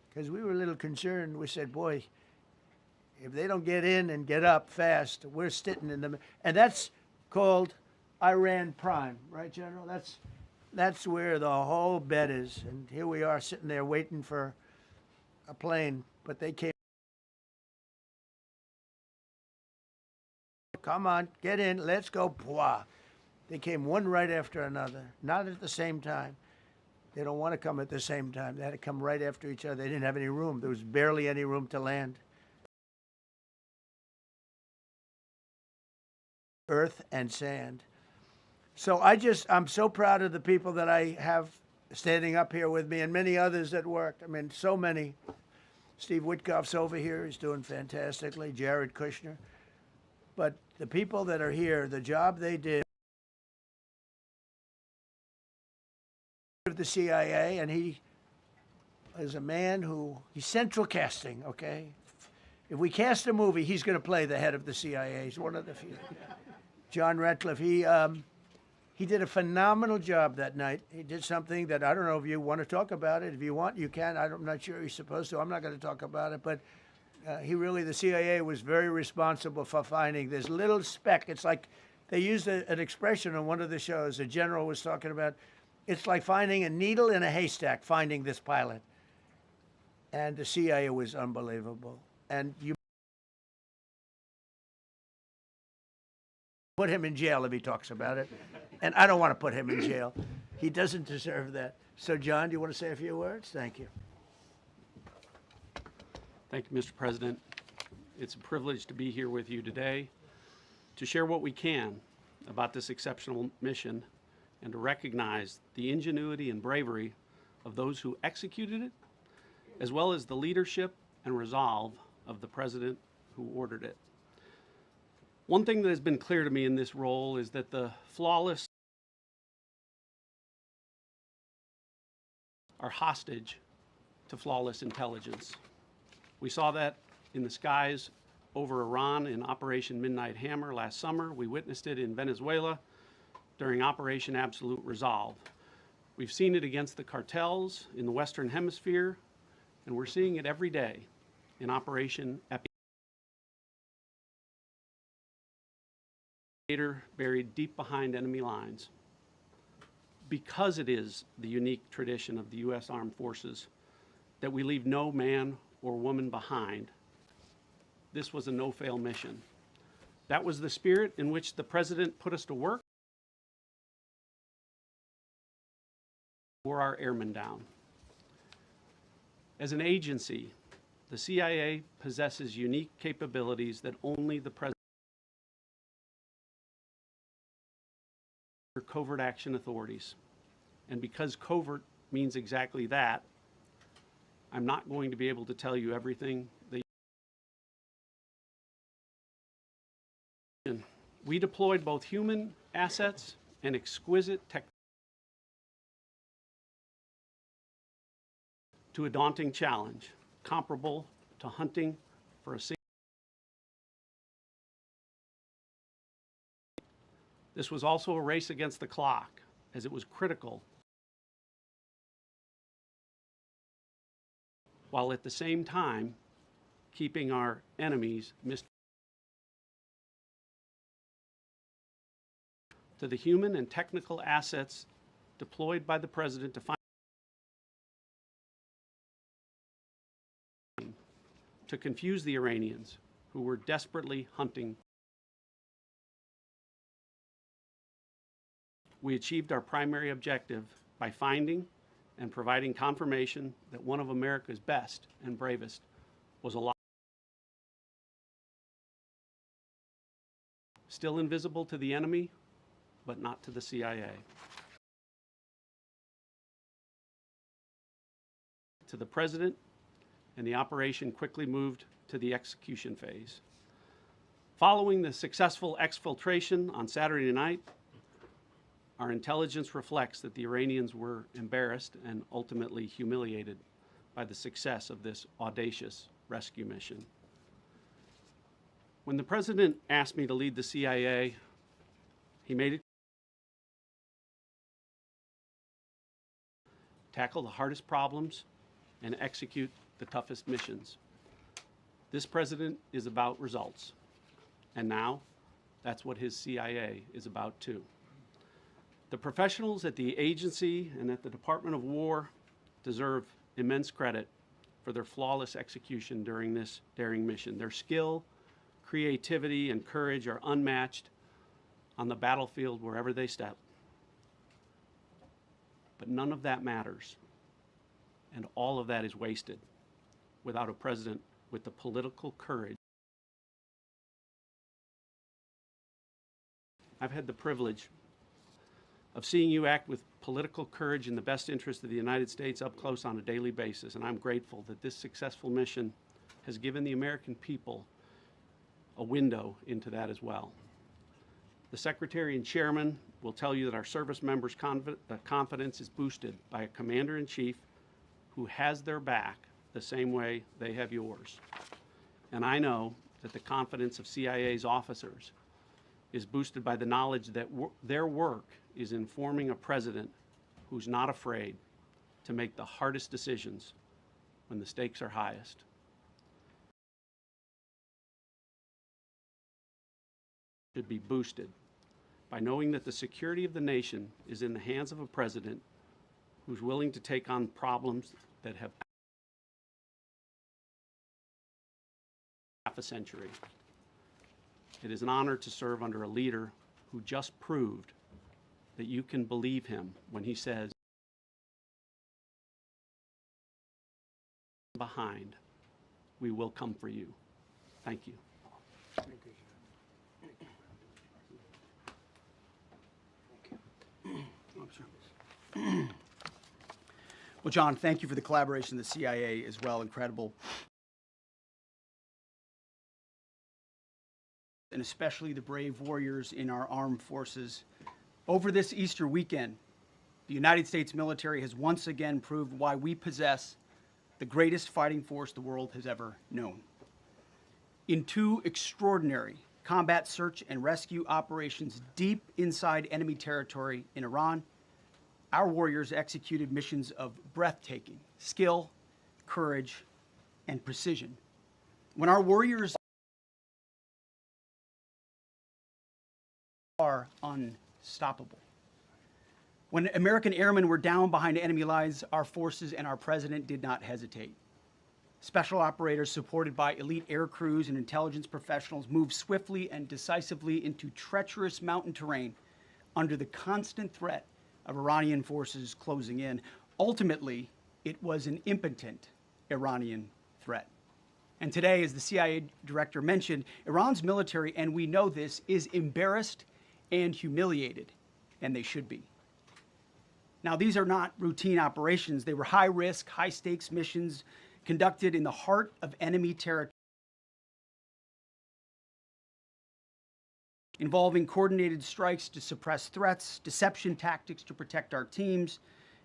Because we were a little concerned. We said, boy, if they don't get in and get up fast, we're sitting in the, and that's called Iran Prime, right, General? That's where the whole bet is. And here we are sitting there waiting for a plane, but they came. Come on, get in, let's go. Pwah. They came one right after another, not at the same time. They don't want to come at the same time. They had to come right after each other. They didn't have any room. There was barely any room to land. Earth and sand. So I'm so proud of the people that I have standing up here with me and many others that worked. I mean, so many. Steve Witkoff's over here. He's doing fantastically. Jared Kushner. But the people that are here, the job they did of the CIA, and he is a man who, he's central casting, okay? If we cast a movie, he's going to play the head of the CIA. He's one of the few. John Ratcliffe, he did a phenomenal job that night. He did something that I don't know if you want to talk about it. If you want, you can. I'm not sure you're supposed to. I'm not going to talk about it, but the CIA was very responsible for finding this little speck. It's like they used an expression on one of the shows. A general was talking about, it's like finding a needle in a haystack, finding this pilot. And the CIA was unbelievable. And you put him in jail if he talks about it. And I don't want to put him in jail. He doesn't deserve that. So, John, do you want to say a few words? Thank you. Thank you, Mr. President. It's a privilege to be here with you today to share what we can about this exceptional mission and to recognize the ingenuity and bravery of those who executed it, as well as the leadership and resolve of the President who ordered it. One thing that has been clear to me in this role is that the flawless are hostage to flawless intelligence. We saw that in the skies over Iran in Operation Midnight Hammer last summer. We witnessed it in Venezuela during Operation Absolute Resolve. We've seen it against the cartels in the Western Hemisphere, and we're seeing it every day in Operation buried deep behind enemy lines. Because it is the unique tradition of the U.S. Armed Forces that we leave no man or woman behind, this was a no-fail mission. That was the spirit in which the President put us to work. Wore our airmen down. As an agency, the CIA possesses unique capabilities that only the President or covert action authorities. And because covert means exactly that, I'm not going to be able to tell you everything that we deployed both human assets and exquisite technology to a daunting challenge, comparable to hunting for a single. This was also a race against the clock, as it was critical, while at the same time keeping our enemies to the human and technical assets deployed by the President to confuse the Iranians, who were desperately hunting. We achieved our primary objective by finding and providing confirmation that one of America's best and bravest was alive. Still invisible to the enemy, but not to the CIA. To the President, and the operation quickly moved to the execution phase. Following the successful exfiltration on Saturday night, our intelligence reflects that the Iranians were embarrassed and ultimately humiliated by the success of this audacious rescue mission. When the President asked me to lead the CIA, he made it tackle the hardest problems and execute the toughest missions. This President is about results, and now that's what his CIA is about too. The professionals at the agency and at the Department of War deserve immense credit for their flawless execution during this daring mission. Their skill, creativity, and courage are unmatched on the battlefield wherever they step. But none of that matters, and all of that is wasted without a president with the political courage. I've had the privilege of seeing you act with political courage in the best interest of the United States up close on a daily basis, and I'm grateful that this successful mission has given the American people a window into that as well. The Secretary and Chairman will tell you that our service members' confidence is boosted by a Commander-in-Chief who has their back the same way they have yours. And I know that the confidence of CIA's officers is boosted by the knowledge that their work is informing a president who's not afraid to make the hardest decisions when the stakes are highest. Should be boosted by knowing that the security of the nation is in the hands of a president who's willing to take on problems that have half a century. It is an honor to serve under a leader who just proved that you can believe him when he says, behind, we will come for you. Thank you. Well, John, thank you for the collaboration of the CIA as well. Incredible. And especially the brave warriors in our armed forces. Over this Easter weekend, the United States military has once again proved why we possess the greatest fighting force the world has ever known. In two extraordinary combat search and rescue operations deep inside enemy territory in Iran, our warriors executed missions of breathtaking skill, courage, and precision. When our warriors are unstoppable. When American airmen were down behind enemy lines, our forces and our president did not hesitate. Special operators supported by elite air crews and intelligence professionals moved swiftly and decisively into treacherous mountain terrain under the constant threat of Iranian forces closing in. Ultimately, it was an impotent Iranian threat. And today, as the CIA director mentioned, Iran's military, and we know this, is embarrassed and humiliated, and they should be. Now, these are not routine operations. They were high-risk, high-stakes missions conducted in the heart of enemy territory, involving coordinated strikes to suppress threats, deception tactics to protect our teams,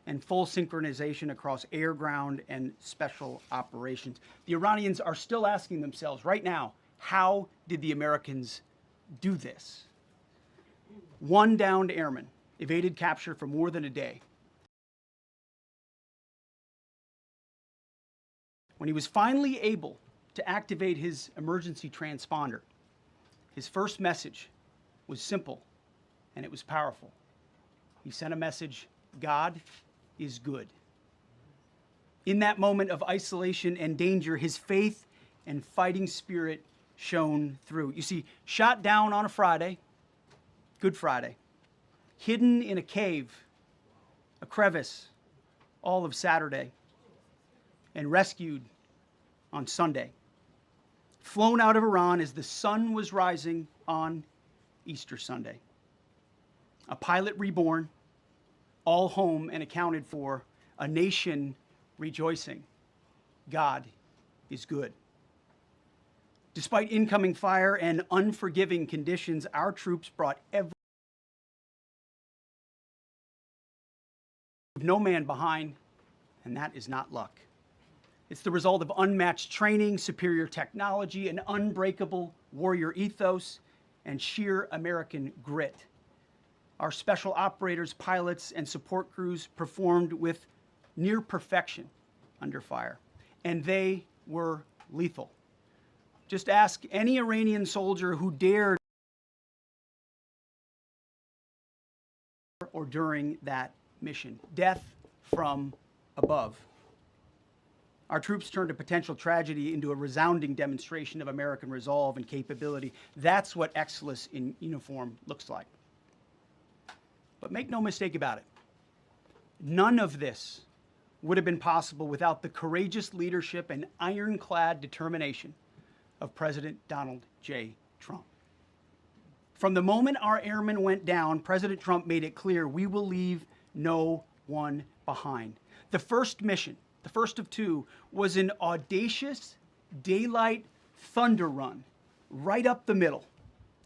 and full synchronization across air, ground, and special operations. The Iranians are still asking themselves right now, how did the Americans do this? One downed airman evaded capture for more than a day. When he was finally able to activate his emergency transponder, his first message was simple, and it was powerful. He sent a message, God is good. In that moment of isolation and danger, his faith and fighting spirit shone through. You see, shot down on a Friday, Good Friday, hidden in a cave, a crevice, all of Saturday, and rescued on Sunday. Flown out of Iran as the sun was rising on Easter Sunday. A pilot reborn, all home and accounted for, a nation rejoicing. God is good. Despite incoming fire and unforgiving conditions, our troops brought no man behind, and that is not luck. It's the result of unmatched training, superior technology, an unbreakable warrior ethos, and sheer American grit. Our special operators, pilots, and support crews performed with near perfection under fire, and they were lethal. Just ask any Iranian soldier who dared or during that mission. Death from above. Our troops turned a potential tragedy into a resounding demonstration of American resolve and capability. That's what excellence in uniform looks like. But make no mistake about it. None of this would have been possible without the courageous leadership and ironclad determination of President Donald J. Trump. From the moment our airmen went down, President Trump made it clear we will leave no one behind. The first mission, the first of two, was an audacious daylight thunder run right up the middle.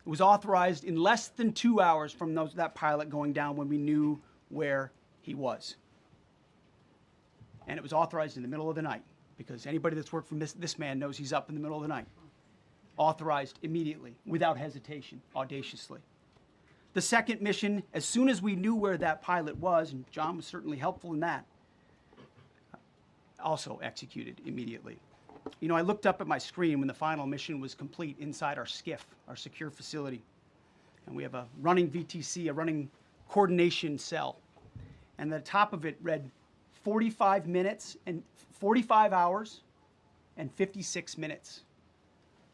It was authorized in less than 2 hours from that pilot going down when we knew where he was. And it was authorized in the middle of the night, because anybody that's worked for this man knows he's up in the middle of the night. Authorized immediately, without hesitation, audaciously. The second mission, as soon as we knew where that pilot was, and John was certainly helpful in that, also executed immediately. You know, I looked up at my screen when the final mission was complete inside our SCIF, our secure facility. And we have a running VTC, a running coordination cell. And the top of it read 45 hours and 56 minutes.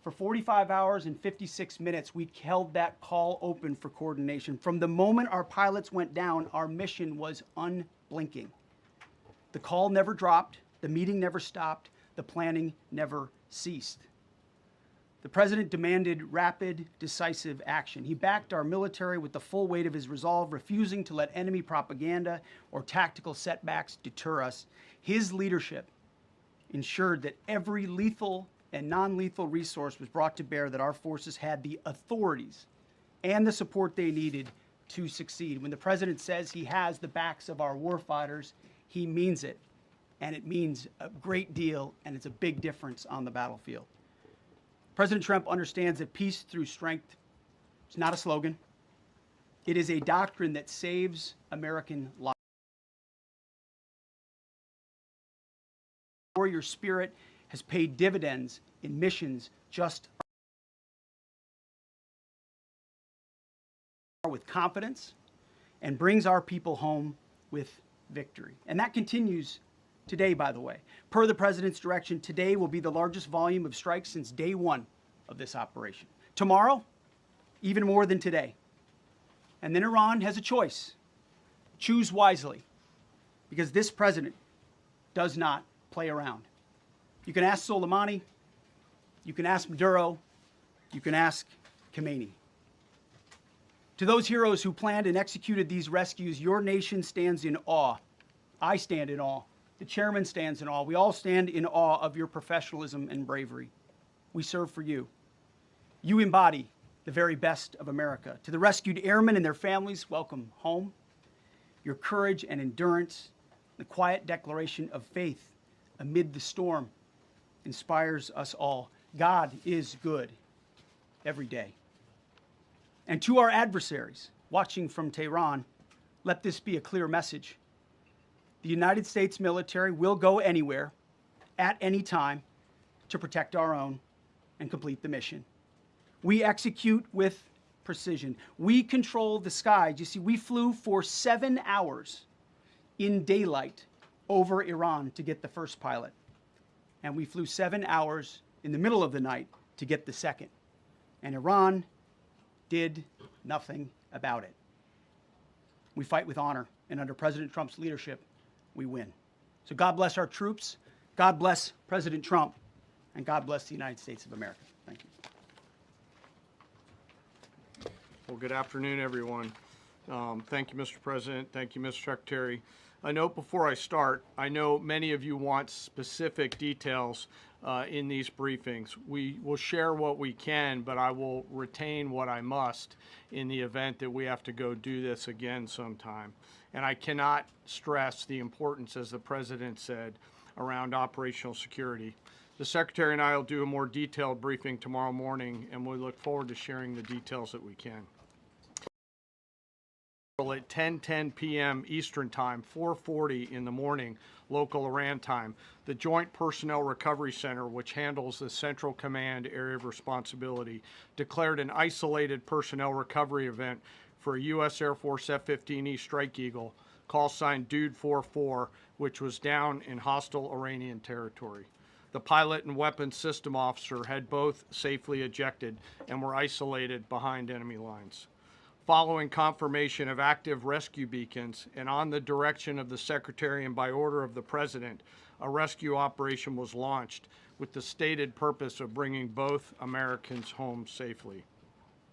For 45 hours and 56 minutes, we held that call open for coordination. From the moment our pilots went down, our mission was unblinking. The call never dropped, the meeting never stopped, the planning never ceased. The president demanded rapid, decisive action. He backed our military with the full weight of his resolve, refusing to let enemy propaganda or tactical setbacks deter us. His leadership ensured that every lethal and non-lethal resource was brought to bear, that our forces had the authorities and the support they needed to succeed. When the president says he has the backs of our warfighters, he means it. And it means a great deal, and it's a big difference on the battlefield. President Trump understands that peace through strength is not a slogan. It is a doctrine that saves American lives. Warrior spirit has paid dividends in missions just with confidence and brings our people home with victory. And that continues today, by the way. Per the president's direction, today will be the largest volume of strikes since day one of this operation. Tomorrow, even more than today. And then Iran has a choice. Choose wisely, because this president does not play around. You can ask Soleimani, you can ask Maduro, you can ask Khomeini. To those heroes who planned and executed these rescues, your nation stands in awe. I stand in awe. The chairman stands in awe. We all stand in awe of your professionalism and bravery. We serve for you. You embody the very best of America. To the rescued airmen and their families, welcome home. Your courage and endurance, the quiet declaration of faith amid the storm, inspires us all. God is good every day. And to our adversaries watching from Tehran, let this be a clear message. The United States military will go anywhere, at any time, to protect our own and complete the mission. We execute with precision. We control the skies. You see, we flew for 7 hours in daylight over Iran to get the first pilot. And we flew 7 hours in the middle of the night to get the second. And Iran did nothing about it. We fight with honor, and under President Trump's leadership, we win. So God bless our troops, God bless President Trump, and God bless the United States of America. Thank you. Well, good afternoon, everyone. Thank you, Mr. President. Thank you, Mr. Secretary. A note before I start, I know many of you want specific details in these briefings. We will share what we can, but I will retain what I must in the event that we have to go do this again sometime. And I cannot stress the importance, as the President said, around operational security. The Secretary and I will do a more detailed briefing tomorrow morning, and we look forward to sharing the details that we can. At 10:10 p.m. Eastern Time, 4:40 in the morning, local Iran time, the Joint Personnel Recovery Center, which handles the Central Command area of responsibility, declared an isolated personnel recovery event for a U.S. Air Force F-15E Strike Eagle, call sign Dude 44, which was down in hostile Iranian territory. The pilot and weapons system officer had both safely ejected and were isolated behind enemy lines. Following confirmation of active rescue beacons and on the direction of the Secretary and by order of the President, a rescue operation was launched with the stated purpose of bringing both Americans home safely.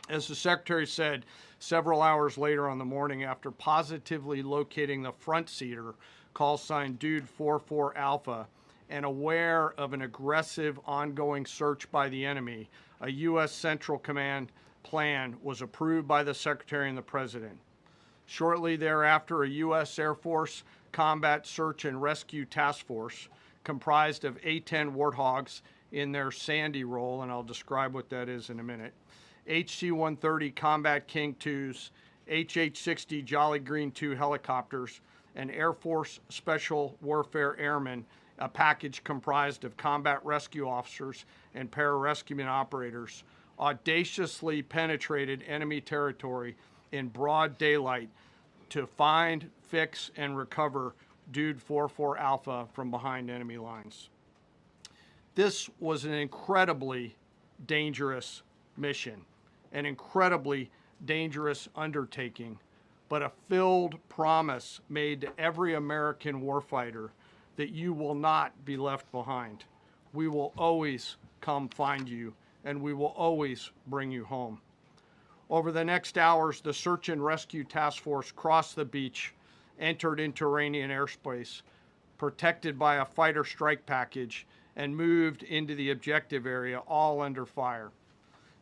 As the Secretary said several hours later on the morning, after positively locating the front seater, call sign Dude 44 Alpha, and aware of an aggressive ongoing search by the enemy, a U.S. Central Command plan was approved by the Secretary and the President. Shortly thereafter, a U.S. Air Force Combat Search and Rescue Task Force, comprised of A-10 Warthogs in their Sandy role, and I'll describe what that is in a minute, HC-130 Combat King IIs, HH-60 Jolly Green II helicopters, and Air Force Special Warfare Airmen, a package comprised of combat rescue officers and pararescueman operators, audaciously penetrated enemy territory in broad daylight to find, fix, and recover Dude 44 Alpha from behind enemy lines. This was an incredibly dangerous mission, an incredibly dangerous undertaking, but a filled promise made to every American warfighter that you will not be left behind. We will always come find you, and we will always bring you home. Over the next hours, the Search and Rescue Task Force crossed the beach, entered into Iranian airspace, protected by a fighter strike package, and moved into the objective area, all under fire.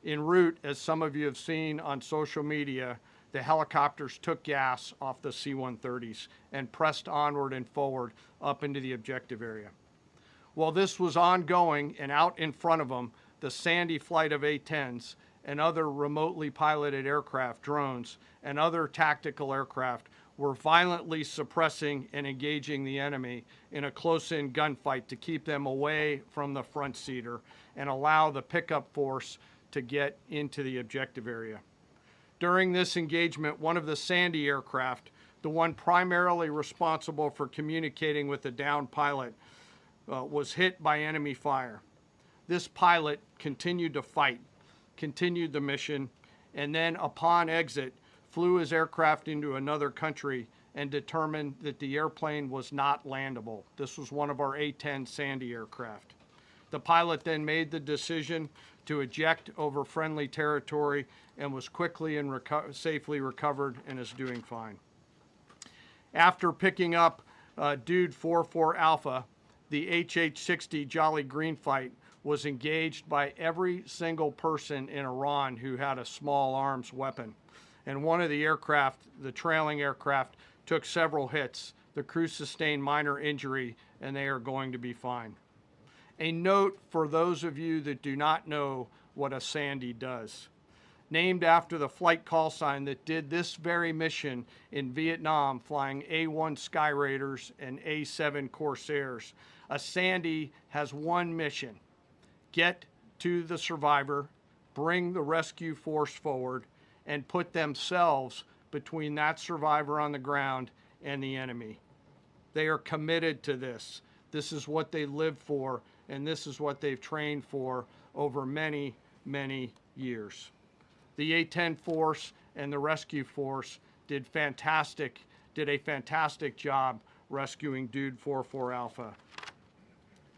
En route, as some of you have seen on social media, the helicopters took gas off the C-130s and pressed onward and forward up into the objective area. While this was ongoing and out in front of them, the Sandy flight of A-10s and other remotely piloted aircraft, drones, and other tactical aircraft were violently suppressing and engaging the enemy in a close-in gunfight to keep them away from the front seater and allow the pickup force to get into the objective area. During this engagement, one of the Sandy aircraft, the one primarily responsible for communicating with the downed pilot, was hit by enemy fire. This pilot continued to fight, continued the mission, and then upon exit, flew his aircraft into another country and determined that the airplane was not landable. This was one of our A-10 Sandy aircraft. The pilot then made the decision to eject over friendly territory and was quickly and safely recovered and is doing fine. After picking up Dude 44 Alpha, the HH-60 Jolly Green fight was engaged by every single person in Iran who had a small arms weapon. And one of the aircraft, the trailing aircraft, took several hits. The crew sustained minor injury, and they are going to be fine. A note for those of you that do not know what a Sandy does. Named after the flight call sign that did this very mission in Vietnam, flying A-1 Sky Raiders and A-7 Corsairs, a Sandy has one mission: get to the survivor, bring the rescue force forward, and put themselves between that survivor on the ground and the enemy. They are committed to this. This is what they live for, and this is what they've trained for over many, many years. The A-10 force and the rescue force did a fantastic job rescuing Dude 44 Alpha.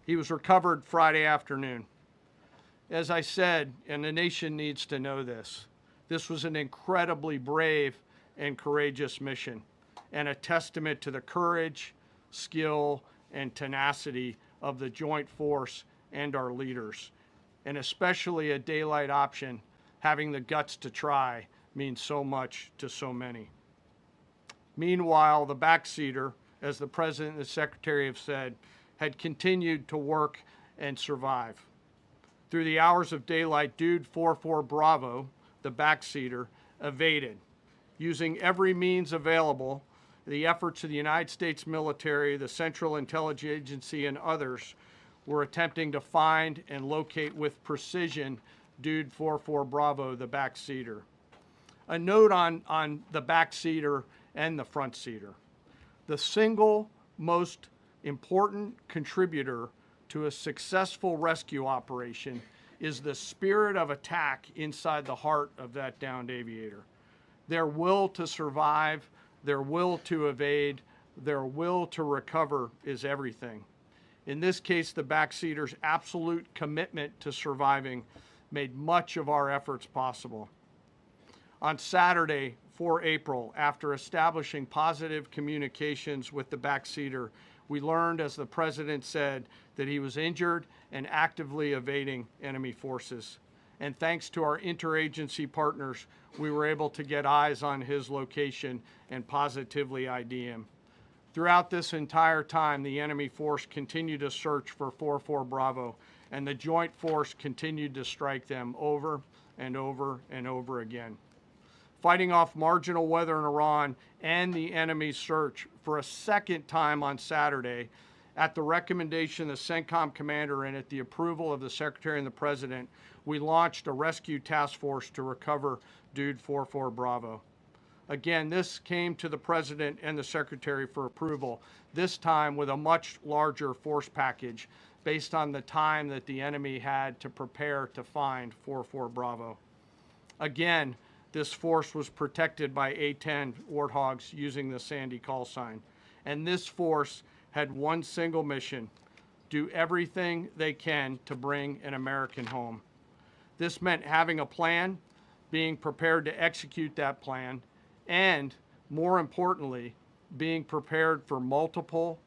He was recovered Friday afternoon. As I said, and the nation needs to know this, this was an incredibly brave and courageous mission, and a testament to the courage, skill, and tenacity of the joint force and our leaders. And especially a daylight option, having the guts to try, means so much to so many. Meanwhile, the backseater, as the President and the Secretary have said, had continued to work and survive. Through the hours of daylight, Dude 44 Bravo, the backseater, evaded. Using every means available, the efforts of the United States military, the Central Intelligence Agency, and others were attempting to find and locate with precision Dude 44 Bravo, the backseater. A note on the back seater and the front seater. The single most important contributor to a successful rescue operation is the spirit of attack inside the heart of that downed aviator. Their will to survive, their will to evade, their will to recover is everything. In this case, the backseater's absolute commitment to surviving made much of our efforts possible. On Saturday, 4 April, after establishing positive communications with the backseater, we learned, as the President said, that he was injured and actively evading enemy forces. And thanks to our interagency partners, we were able to get eyes on his location and positively ID him. Throughout this entire time, the enemy force continued to search for 4-4 Bravo, and the joint force continued to strike them over and over and over again. Fighting off marginal weather in Iran and the enemy's search for a second time on Saturday, at the recommendation of the CENTCOM commander and at the approval of the Secretary and the President, we launched a rescue task force to recover Dude 4-4 Bravo. Again, this came to the President and the Secretary for approval, this time with a much larger force package based on the time that the enemy had to prepare to find 4-4 Bravo. Again, this force was protected by A-10 Warthogs using the Sandy call sign. And this force had one single mission: do everything they can to bring an American home. This meant having a plan, being prepared to execute that plan, and, more importantly, being prepared for multiple,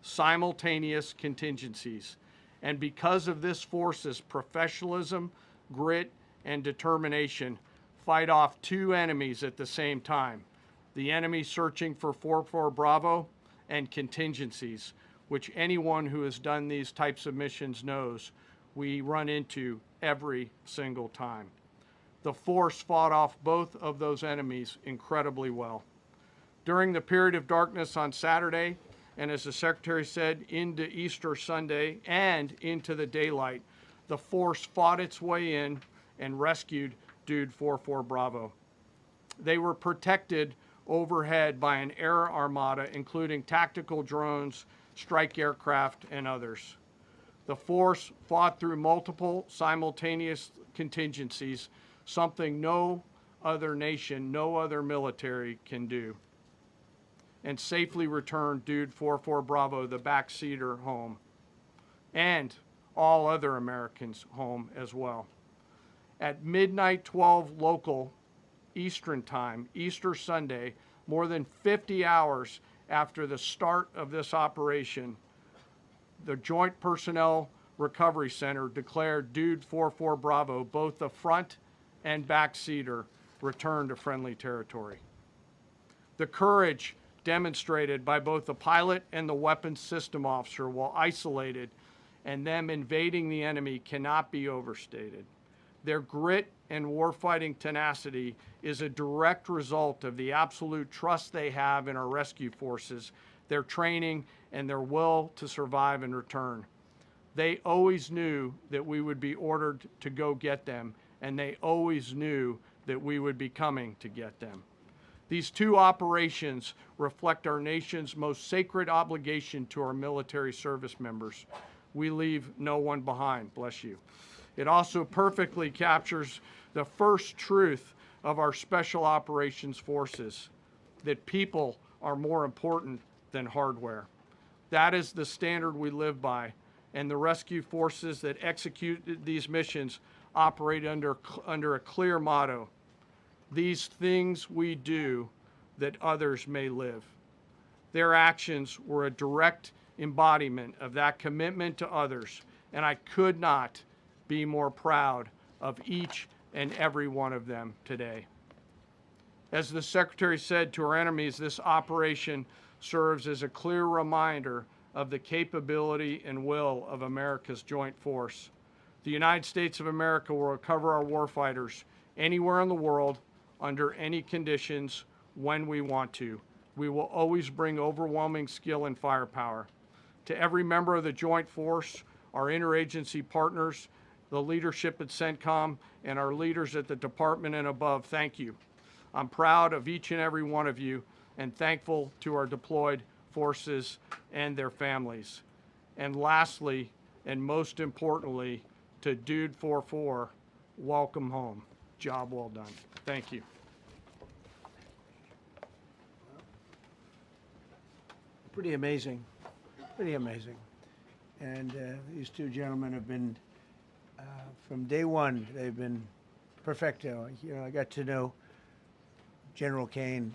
simultaneous contingencies. And because of this force's professionalism, grit, and determination, fight off two enemies at the same time: the enemy searching for 4-4 Bravo and contingencies, which anyone who has done these types of missions knows we run into every single time. The force fought off both of those enemies incredibly well. During the period of darkness on Saturday, and as the Secretary said, into Easter Sunday and into the daylight, the force fought its way in and rescued Dude 4-4 Bravo. They were protected overhead by an air armada, including tactical drones, strike aircraft, and others. The force fought through multiple simultaneous contingencies, something no other nation, no other military can do, and safely returned Dude 4-4 Bravo, the backseater, home, and all other Americans home as well. At midnight 12 local Eastern time, Easter Sunday, more than 50 hours after the start of this operation, the Joint Personnel Recovery Center declared Dude 4-4 Bravo, both the front and back seater, returned to friendly territory. The courage demonstrated by both the pilot and the weapons system officer while isolated and them invading the enemy cannot be overstated. Their grit and warfighting tenacity is a direct result of the absolute trust they have in our rescue forces, their training, and their will to survive and return. They always knew that we would be ordered to go get them, and they always knew that we would be coming to get them. These two operations reflect our nation's most sacred obligation to our military service members. We leave no one behind, bless you. It also perfectly captures the first truth of our special operations forces, that people are more important than hardware. That is the standard we live by, and the rescue forces that execute these missions operate under a clear motto: these things we do that others may live. Their actions were a direct embodiment of that commitment to others, and I could not be more proud of each and every one of them today. As the Secretary said to our enemies, this operation serves as a clear reminder of the capability and will of America's joint force. The United States of America will recover our warfighters anywhere in the world, under any conditions, when we want to. We will always bring overwhelming skill and firepower. To every member of the joint force, our interagency partners, the leadership at CENTCOM, and our leaders at the department and above, thank you. I'm proud of each and every one of you and thankful to our deployed forces and their families. And lastly, and most importantly, to Dude 44, welcome home. Job well done. Thank you. Pretty amazing, pretty amazing. And these two gentlemen have been, from day one, they've been perfecto. You know, I got to know General Kane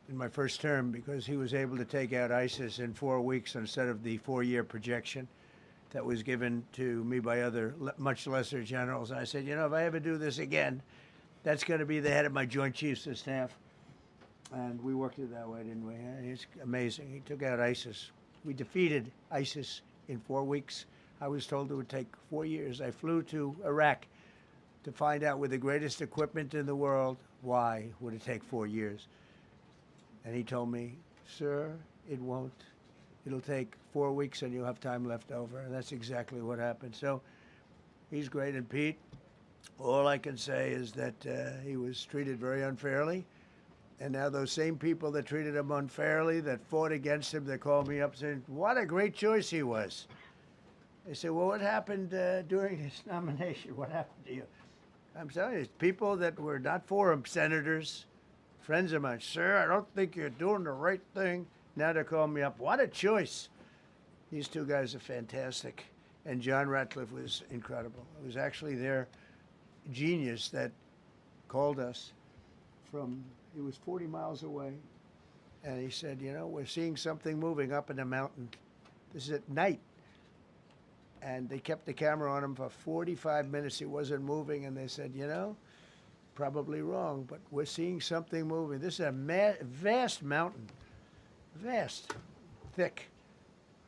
in my first term because he was able to take out ISIS in 4 weeks instead of the 4-year projection that was given to me by other much lesser generals. And I said, you know, if I ever do this again, that's going to be the head of my Joint Chiefs of Staff. And we worked it that way, didn't we? It's amazing. He took out ISIS. We defeated ISIS in 4 weeks. I was told it would take 4 years. I flew to Iraq to find out with the greatest equipment in the world, why would it take 4 years? And he told me, sir, it won't. It'll take 4 weeks and you'll have time left over. And that's exactly what happened. So he's great. And Pete, all I can say is that he was treated very unfairly. And now those same people that treated him unfairly, that fought against him, they called me up saying, what a great choice he was. They said, well, what happened during his nomination? What happened to you? I'm telling you, people that were not for him, senators, friends of mine, sir, I don't think you're doing the right thing. Now they're calling me up. What a choice. These two guys are fantastic. And John Ratcliffe was incredible. It was actually their genius that called us from, he was 40 miles away. And he said, you know, we're seeing something moving up in the mountain. This is at night. And they kept the camera on him for 45 minutes. He wasn't moving. And they said, you know, probably wrong, but we're seeing something moving. This is a vast mountain, vast, thick,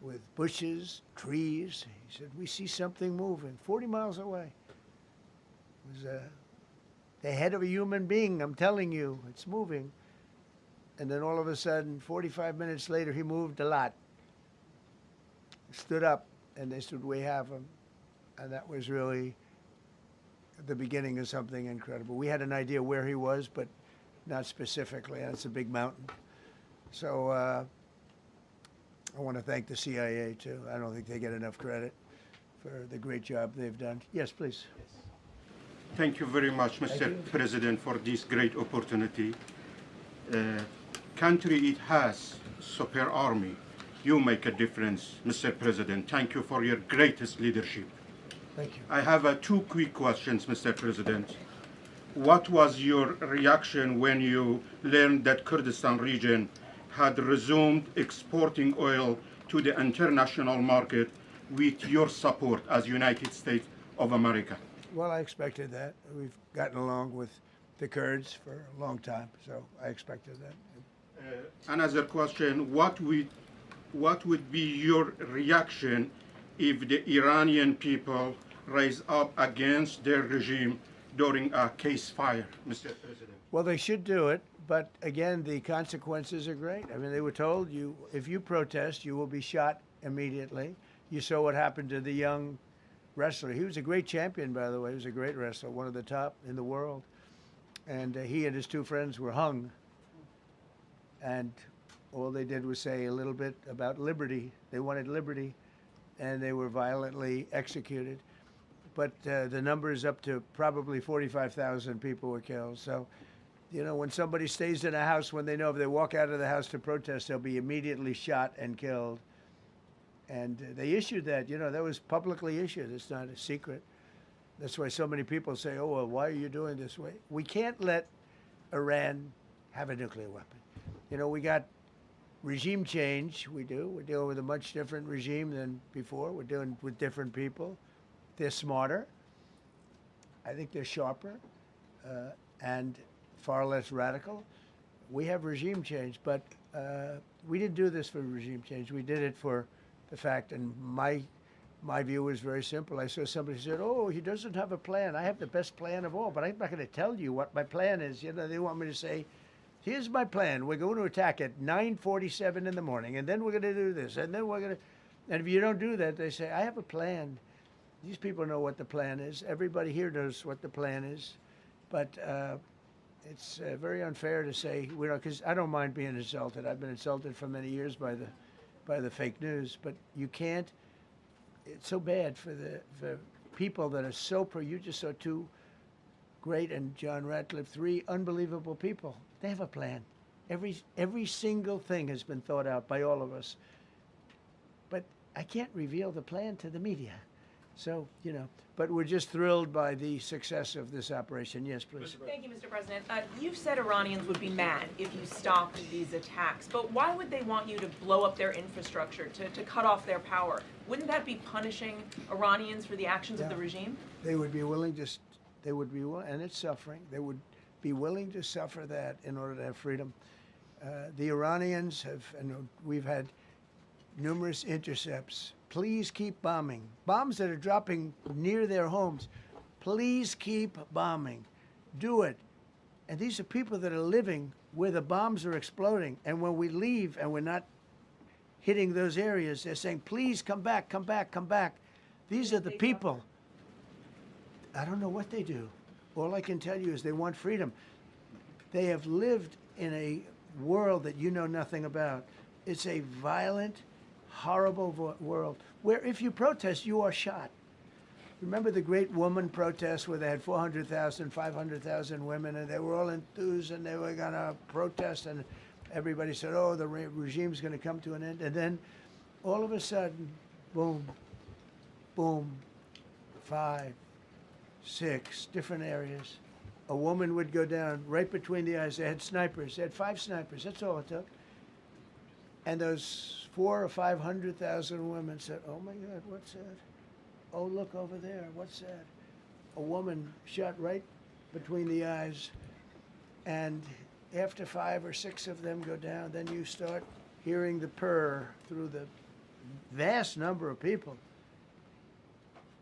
with bushes, trees. He said, we see something moving 40 miles away. It was the head of a human being, I'm telling you, it's moving. And then all of a sudden, 45 minutes later, he moved a lot. Stood up, and they said, we have him. And that was really the beginning of something incredible. We had an idea where he was, but not specifically, and it's a big mountain. So I want to thank the CIA, too. I don't think they get enough credit for the great job they've done. Yes, please. Thank you very much, Mr. President, for this great opportunity. Country, it has super army. You make a difference, Mr. President. Thank you for your greatest leadership. Thank you. I have 2 quick questions, Mr. President. What was your reaction when you learned that Kurdistan region had resumed exporting oil to the international market with your support as United States of America? Well, I expected that. We've gotten along with the Kurds for a long time, so I expected that. Another question, what would be your reaction if the Iranian people rise up against their regime during a ceasefire, Mr. President? Well, they should do it, but again, the consequences are great. I mean, they were told, if you protest, you will be shot immediately. You saw what happened to the young wrestler. He was a great champion, by the way. He was a great wrestler, one of the top in the world. And he and his 2 friends were hung. And all they did was say a little bit about liberty. They wanted liberty, and they were violently executed. But the number is up to probably 45,000 people were killed. So, you know, when somebody stays in a house, when they know if they walk out of the house to protest, they'll be immediately shot and killed. And they issued that, you know, that was publicly issued. It's not a secret. That's why so many people say, oh, well, why are you doing this way? We can't let Iran have a nuclear weapon. You know, we got regime change, we do. We're dealing with a much different regime than before. We're dealing with different people. They're smarter. I think they're sharper and far less radical. We have regime change, but we didn't do this for regime change. We did it for the fact, and my view was very simple. I saw somebody said, oh, he doesn't have a plan. I have the best plan of all, but I'm not going to tell you what my plan is. You know, they want me to say, here's my plan. We're going to attack at 9:47 in the morning, and then we're going to do this, and then we're going to... And if you don't do that, they say, I have a plan. These people know what the plan is. Everybody here knows what the plan is. But it's very unfair to say we don't, because I don't mind being insulted. I've been insulted for many years by the fake news, but you can't. It's so bad for the people that are so pro. You just saw two great, and John Ratcliffe, three unbelievable people. They have a plan. Every single thing has been thought out by all of us. But I can't reveal the plan to the media. So, but we're just thrilled by the success of this operation. Yes, please. Thank you, Mr. President. You've said Iranians would be mad if you stopped these attacks, but why would they want you to blow up their infrastructure, to cut off their power? Wouldn't that be punishing Iranians for the actions of the regime? They would be willing to, and it's suffering, they would be willing to suffer that in order to have freedom. The Iranians have, and we've had numerous intercepts. Please keep bombing. Bombs that are dropping near their homes. Please keep bombing. Do it. And these are people that are living where the bombs are exploding. And when we leave and we're not hitting those areas, they're saying, please come back, come back, come back. These are the people. I don't know what they do. All I can tell you is they want freedom. They have lived in a world that you know nothing about. It's a violent, horrible world where if you protest, you are shot. Remember the great woman protests where they had 400,000, 500,000 women, and they were all enthused and they were going to protest, and everybody said, oh, the regime's going to come to an end. And then all of a sudden, boom, boom, 5, 6 different areas. A woman would go down right between the eyes. They had snipers. They had 5 snipers. That's all it took. And those 400,000 or 500,000 women said, oh my God, what's that? Oh, look over there, what's that? A woman shot right between the eyes, and after 5 or 6 of them go down, then you start hearing the purr through the vast number of people.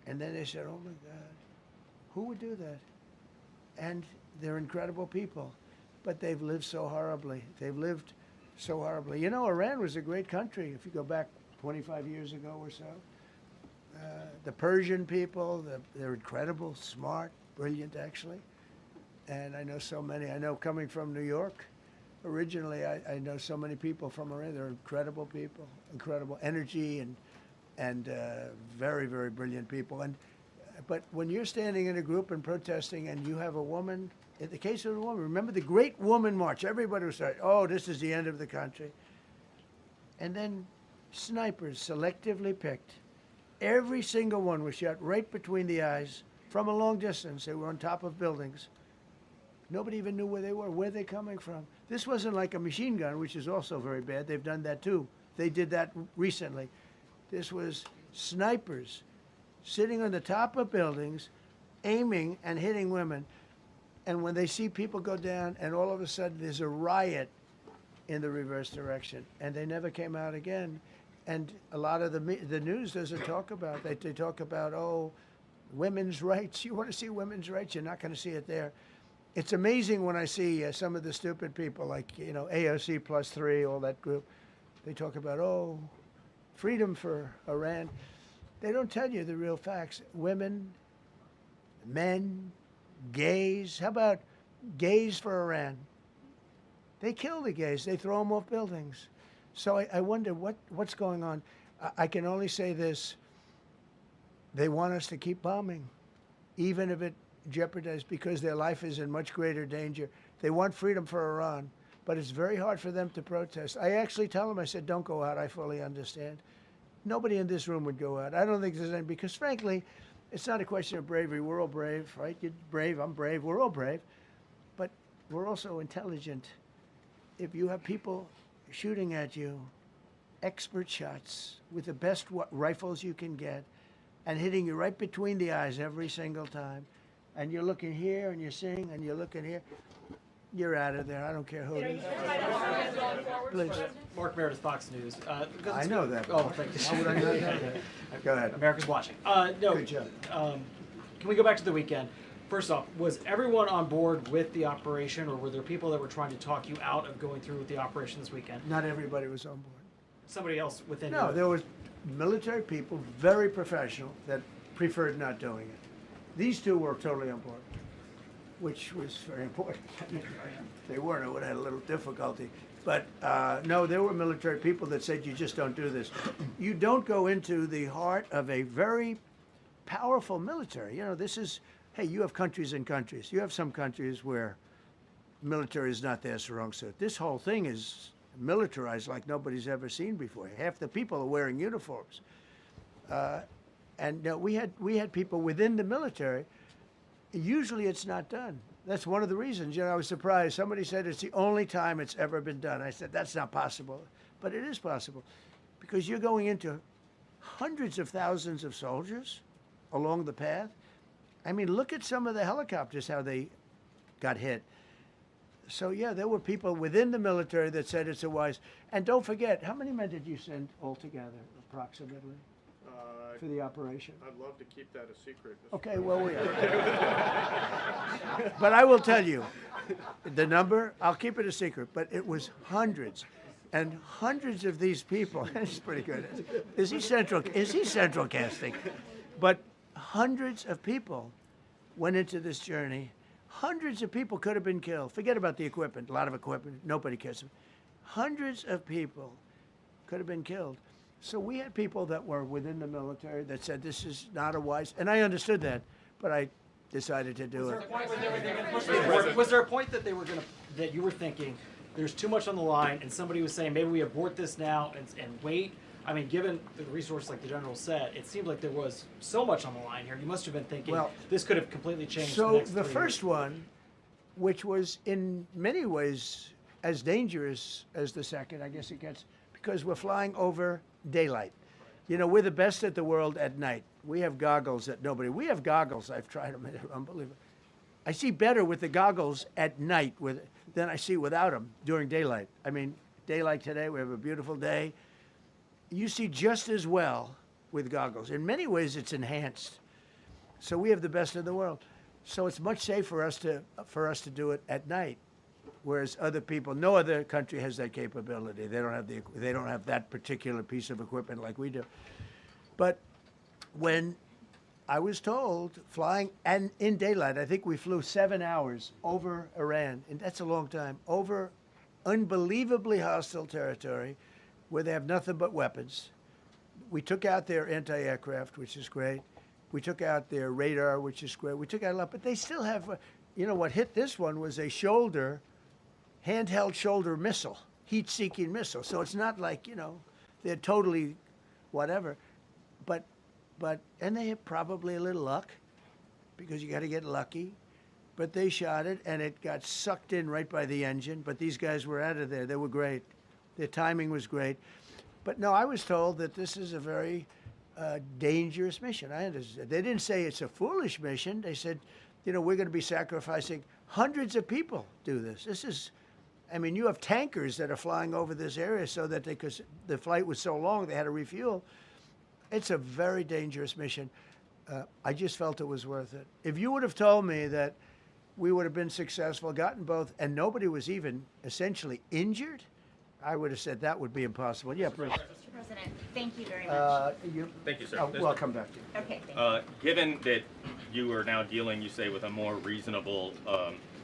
And then they said, oh my God, who would do that? And they're incredible people, but they've lived so horribly. They've lived so horribly. You know, Iran was a great country if you go back 25 years ago or so. The Persian people, they're incredible, smart, brilliant actually. And I know so many. I know coming from New York, originally I know so many people from Iran. They're incredible people, incredible energy, and very, very brilliant people. But when you're standing in a group and protesting and you have a woman, in the case of the woman, remember the Great Woman March, everybody was saying, oh, this is the end of the country. And then snipers selectively picked. Every single one was shot right between the eyes from a long distance. They were on top of buildings. Nobody even knew where they were, where they're coming from. This wasn't like a machine gun, which is also very bad. They've done that too. They did that recently. This was snipers sitting on the top of buildings, aiming and hitting women. And when they see people go down, and all of a sudden there's a riot in the reverse direction, and they never came out again. And a lot of the news doesn't talk about that. They talk about, oh, women's rights. You want to see women's rights? You're not going to see it there. It's amazing when I see some of the stupid people like, AOC +3, all that group. They talk about, oh, freedom for Iran. They don't tell you the real facts. Women, men, gays. How about gays for Iran? They kill the gays. They throw them off buildings. So I wonder what's going on. I can only say this. They want us to keep bombing, even if it jeopardizes, because their life is in much greater danger. They want freedom for Iran, but it's very hard for them to protest. I actually tell them, I said, don't go out. I fully understand. Nobody in this room would go out. I don't think there's any, because frankly, it's not a question of bravery. We're all brave, right? You're brave, I'm brave, we're all brave. But we're also intelligent. If you have people shooting at you, expert shots with the best rifles you can get, and hitting you right between the eyes every single time, and you're looking here and you're seeing and you're looking here, you're out of there. I don't care who it is. Please. Mark Meredith, Fox News. I know that. Oh, thank you. How would I know that? Go ahead. America's watching. No. Good job. Can we go back to the weekend? First off, was everyone on board with the operation, or were there people that were trying to talk you out of going through with the operation this weekend? Not everybody was on board. Somebody else within No, there was military people, very professional, that preferred not doing it. These two were totally on board. which was very important. If they weren't, I would have had a little difficulty. But no, there were military people that said, you just don't do this. You don't go into the heart of a very powerful military. You know, this is, hey, you have countries and countries. You have some countries where military is not their strong suit. This whole thing is militarized like nobody's ever seen before. Half the people are wearing uniforms. And we had people within the military. Usually it's not done. That's one of the reasons. You know, I was surprised. Somebody said it's the only time it's ever been done. I said, that's not possible. But it is possible. Because you're going into hundreds of thousands of soldiers along the path. I mean, look at some of the helicopters, how they got hit. So, yeah, there were people within the military that said it's a wise. And don't forget, how many men did you send altogether, approximately, for the operation? I'd love to keep that a secret. Okay, well, but I will tell you the number. I'll keep it a secret, but it was hundreds and hundreds of these people. It's pretty good. Is he central casting? But hundreds of people went into this journey. Hundreds of people could have been killed. Forget about the equipment. A lot of equipment. Nobody cares. Hundreds of people could have been killed. So we had people that were within the military that said this is not a wise, and I understood that, but I decided to do it. Was there a point that that you were thinking, there's too much on the line, and somebody was saying maybe we abort this now and wait? I mean, given the resource, like the general said, it seemed like there was so much on the line here. You must have been thinking, well, this could have completely changed. So the first one, which was in many ways as dangerous as the second, I guess it gets, because we're flying over daylight. You know, we're the best at the world at night. We have goggles that nobody. We have goggles. I've tried them. They're unbelievable. I see better with the goggles at night than I see without them during daylight. I mean, daylight today, we have a beautiful day. You see just as well with goggles. In many ways, it's enhanced. So we have the best in the world. So it's much safer for us to do it at night, whereas other people, no other country has that capability. They don't have that particular piece of equipment like we do. But when I was told flying and in daylight, I think we flew 7 hours over Iran, and that's a long time, over unbelievably hostile territory where they have nothing but weapons. We took out their anti-aircraft, which is great. We took out their radar, which is great. We took out a lot, but they still have, you know, what hit this one was a handheld shoulder missile, heat-seeking missile. So it's not like, you know, they're totally whatever. And they had probably a little luck, because you got to get lucky. But they shot it, and it got sucked in right by the engine. But these guys were out of there. They were great. Their timing was great. But no, I was told that this is a very dangerous mission. I understand. They didn't say it's a foolish mission. They said, you know, we're going to be sacrificing hundreds of people do this. This is, I mean, you have tankers that are flying over this area so that because the flight was so long, they had to refuel. It's a very dangerous mission. I just felt it was worth it. If you would have told me that we would have been successful, gotten both, and nobody was even essentially injured, I would have said that would be impossible. Yeah, Bruce. Mr. President, thank you very much. Thank you, sir. I'll come back to you. Okay, thank you. Given that you are now dealing, you say, with a more reasonable,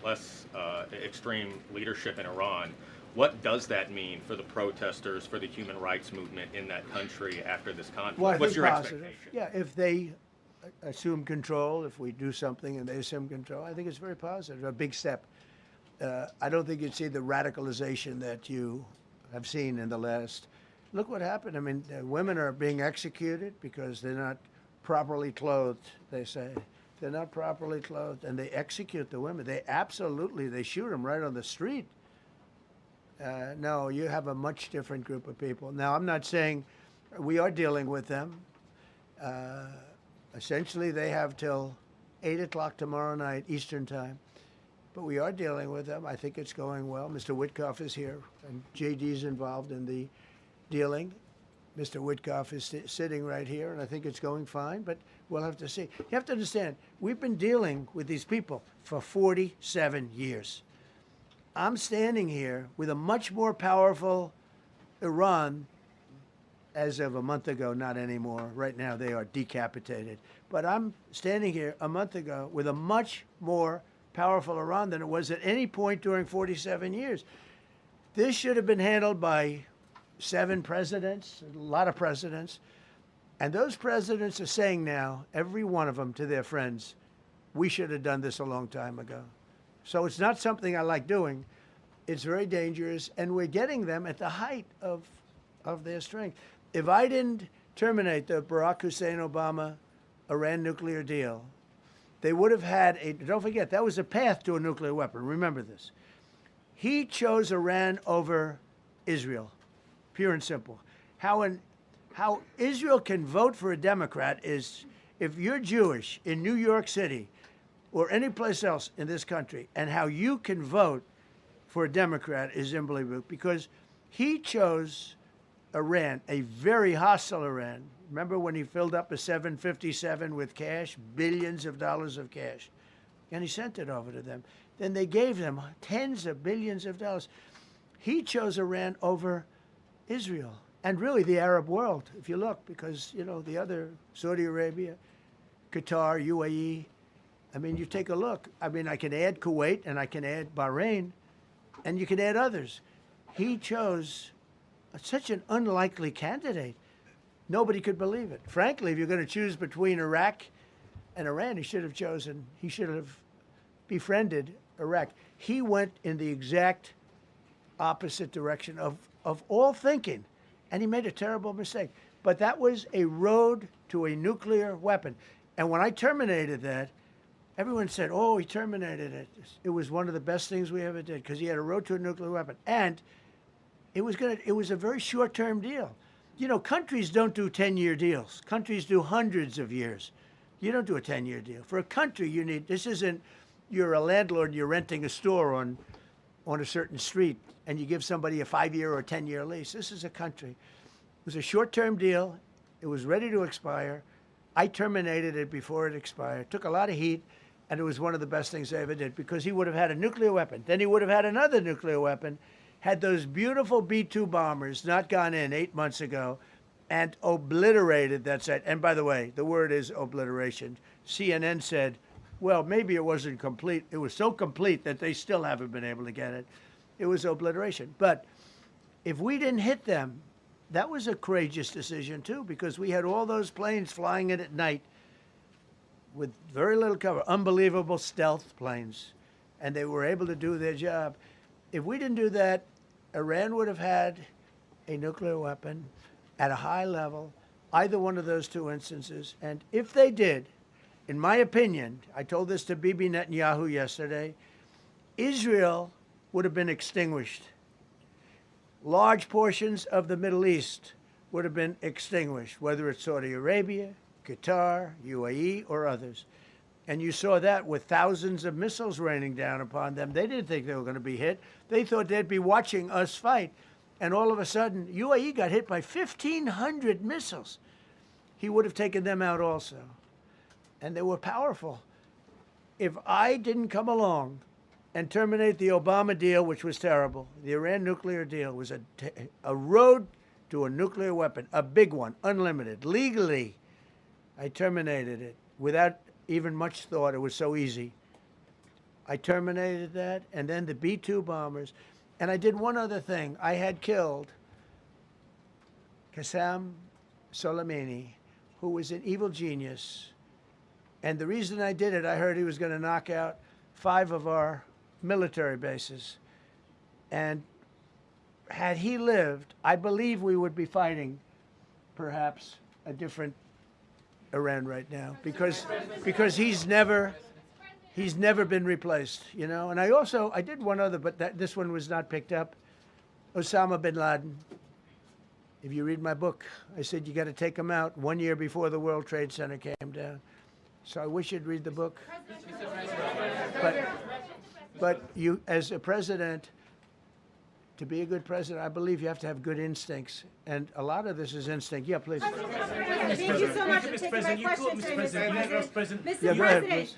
less extreme leadership in Iran, what does that mean for the protesters, for the human rights movement in that country after this conflict? Well, What's your positive. expectation? Yeah, if they assume control, if we do something and they assume control, I think it's very positive, a big step. I don't think you'd see the radicalization that you have seen in the last. Look what happened. I mean, women are being executed because they're not properly clothed, they say. They're not properly clothed, and they execute the women. They shoot them right on the street. No, you have a much different group of people. Now, I'm not saying we are dealing with them. Essentially, they have till 8 o'clock tomorrow night, Eastern time. But we are dealing with them. I think it's going well. Mr. Witkoff is here, and JD's involved in the dealing. Mr. Witkoff is sitting right here, and I think it's going fine, but we'll have to see. You have to understand, we've been dealing with these people for 47 years. I'm standing here with a much more powerful Iran as of a month ago, not anymore. Right now, they are decapitated. But I'm standing here a month ago with a much more powerful Iran than it was at any point during 47 years. This should have been handled by 7 presidents, a lot of presidents. And those presidents are saying now, every one of them to their friends, we should have done this a long time ago. So it's not something I like doing. It's very dangerous, and we're getting them at the height of their strength. If I didn't terminate the Barack Hussein Obama Iran nuclear deal, they would have had a, don't forget, that was a path to a nuclear weapon. Remember this. He chose Iran over Israel, pure and simple. How Israel can vote for a Democrat is if you're Jewish in New York City or any place else in this country, and how you can vote for a Democrat is unbelievable, because he chose Iran, a very hostile Iran. Remember when he filled up a 757 with cash, billions of dollars of cash, and he sent it over to them. Then they gave them tens of billions of dollars. He chose Iran over Israel. And really the Arab world, if you look, because, you know, the other, Saudi Arabia, Qatar, UAE, I mean, you take a look. I mean, I can add Kuwait and I can add Bahrain, and you can add others. He chose such an unlikely candidate. Nobody could believe it. Frankly, if you're going to choose between Iraq and Iran, he should have befriended Iraq. He went in the exact opposite direction of all thinking. And he made a terrible mistake. But that was a road to a nuclear weapon. And when I terminated that, everyone said, oh, he terminated it. It was one of the best things we ever did, because he had a road to a nuclear weapon. And it was a very short-term deal. You know, countries don't do 10-year deals. Countries do hundreds of years. You don't do a 10-year deal. For a country, you need, this isn't, you're a landlord and you're renting a store on a certain street, and you give somebody a 5-year or a 10-year lease. This is a country. It was a short-term deal. It was ready to expire. I terminated it before it expired. Took a lot of heat, and it was one of the best things I ever did, because he would have had a nuclear weapon. Then he would have had another nuclear weapon, had those beautiful B-2 bombers not gone in 8 months ago and obliterated that site. And by the way, the word is obliteration. CNN said, well, maybe it wasn't complete. It was so complete that they still haven't been able to get it. It was obliteration. But if we didn't hit them, that was a courageous decision, too, because we had all those planes flying in at night with very little cover, unbelievable stealth planes, and they were able to do their job. If we didn't do that, Iran would have had a nuclear weapon at a high level, either one of those two instances. And if they did, in my opinion, I told this to Bibi Netanyahu yesterday, Israel would have been extinguished. Large portions of the Middle East would have been extinguished, whether it's Saudi Arabia, Qatar, UAE, or others. And you saw that with thousands of missiles raining down upon them. They didn't think they were going to be hit. They thought they'd be watching us fight. And all of a sudden, UAE got hit by 1,500 missiles. He would have taken them out also. And they were powerful. If I didn't come along and terminate the Obama deal, which was terrible, the Iran nuclear deal was a road to a nuclear weapon, a big one, unlimited, legally. I terminated it without even much thought. It was so easy. I terminated that, and then the B-2 bombers. And I did one other thing. I had killed Qasem Soleimani, who was an evil genius. And the reason I did it, I heard he was going to knock out 5 of our military bases. And had he lived, I believe we would be fighting perhaps a different Iran right now, because he's never been replaced, you know. And I did one other, but this one was not picked up. Osama bin Laden. If you read my book, I said you got to take him out 1 year before the World Trade Center came down. So I wish you'd read the book. But you, as a president, to be a good president, I believe you have to have good instincts. And a lot of this is instinct. Yeah, please. Thank you so much for taking my question, Mr. President. Yeah, go ahead, President, please.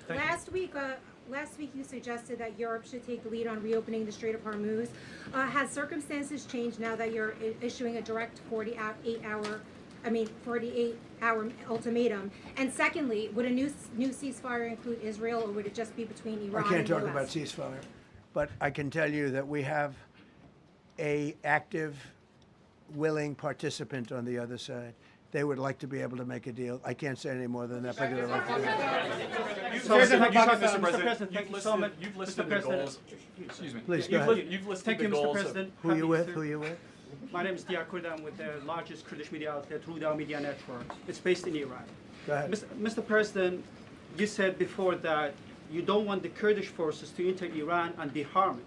last week you suggested that Europe should take the lead on reopening the Strait of Hormuz. Has circumstances changed now that you're issuing a direct 48-hour 48-hour ultimatum? And secondly, would a new ceasefire include Israel, or would it just be between Iran I can't and talk the US? about ceasefire, but I can tell you that we have a active, willing participant on the other side. They would like to be able to make a deal. I can't say any more than that, but they'd like to do it. Mr. President, You've listed the goals. Excuse me. Please, go ahead. You've listed Thank the you, Mr. goals. President. Who you with? Happy Who to- you with? My name is Dia Kurd. I'm with the largest Kurdish media outlet, Ruda Media Network. It's based in Iran. Go ahead. Mr. President, you said before that you don't want the Kurdish forces to enter Iran and disarm it.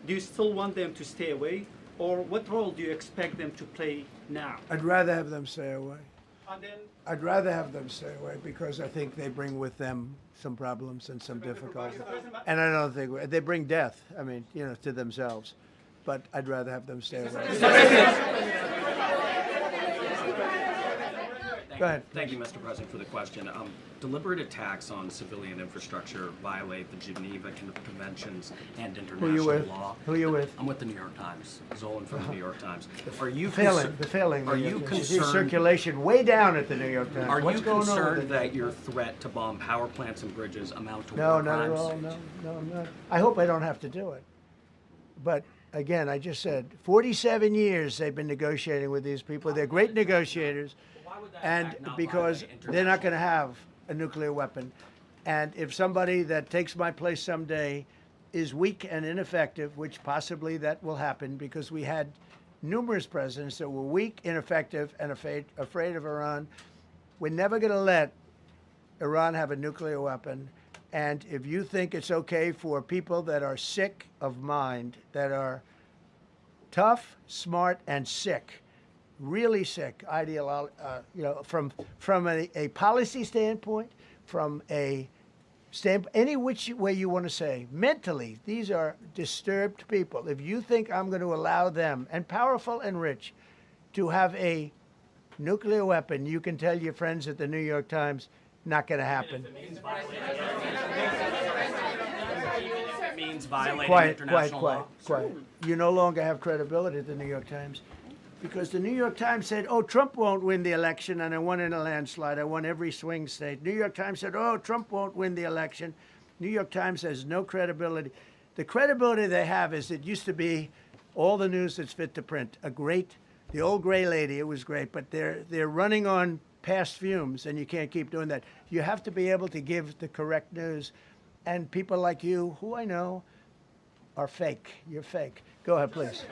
Do you still want them to stay away? Or what role do you expect them to play now? I'd rather have them stay away. And then I'd rather have them stay away because I think they bring with them some problems and some difficulties. And I don't think they bring death, I mean, you know, to themselves. But I'd rather have them stay away. Go ahead. Thank you, Mr. President, for the question. Deliberate attacks on civilian infrastructure violate the Geneva Conventions and international law. Who are you with? I'm with the New York Times. Zolan from the New York Times. Are you The failing. Are you concerned? Circulation way down at the New York Times. Are What's you going on with concerned it? that your threat to bomb power plants and bridges amount to No, war not crimes? at all. No, I'm not. I hope I don't have to do it. But again, I just said 47 years they've been negotiating with these people. They're great negotiators, and because they're not going to have a nuclear weapon. And if somebody that takes my place someday is weak and ineffective, which possibly that will happen because we had numerous presidents that were weak, ineffective, and afraid of Iran, we're never going to let Iran have a nuclear weapon. And if you think it's okay for people that are sick of mind, that are tough, smart, and sick, really sick, you know, from a policy standpoint, from a any which way you want to say, mentally, these are disturbed people. If you think I'm going to allow them, and powerful and rich, to have a nuclear weapon, you can tell your friends at the New York Times, not going to happen. It means violating Quiet. international law. You no longer have credibility at the New York Times because the New York Times said, oh, Trump won't win the election, and I won in a landslide. I won every swing state. New York Times said, oh, Trump won't win the election. New York Times has no credibility. The credibility they have is it used to be all the news that's fit to print. The old gray lady, it was great, but they're running on past fumes, and you can't keep doing that. You have to be able to give the correct news. And people like you, who I know, are fake. You're fake. Go ahead, please.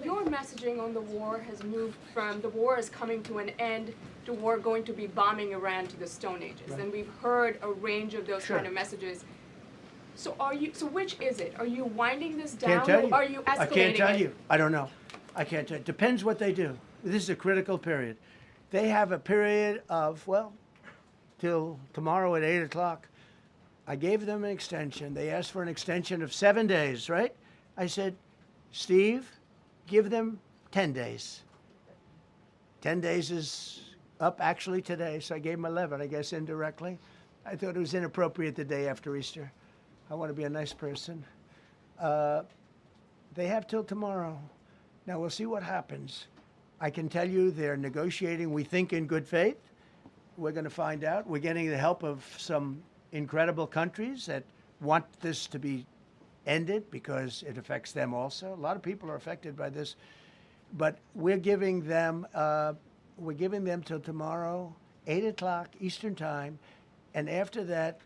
Your messaging on the war has moved from the war is coming to an end to war going to be bombing Iran to the Stone Ages. Right. And we've heard a range of those Sure. kind of messages. So which is it? Are you winding this down Can't tell you. or are you escalating I can't tell it? you. I don't know. I can't tell you. Depends what they do. This is a critical period. They have a period of, well, till tomorrow at 8 o'clock. I gave them an extension. They asked for an extension of 7 days, right? I said, Steve, give them 10 days. 10 days is up actually today, so I gave them 11, I guess, indirectly. I thought it was inappropriate the day after Easter. I want to be a nice person. They have till tomorrow. Now, we'll see what happens. I can tell you they're negotiating, we think, in good faith. We're going to find out. We're getting the help of some incredible countries that want this to be ended because it affects them also. A lot of people are affected by this. But we're giving them till tomorrow, 8 o'clock Eastern time. And after that,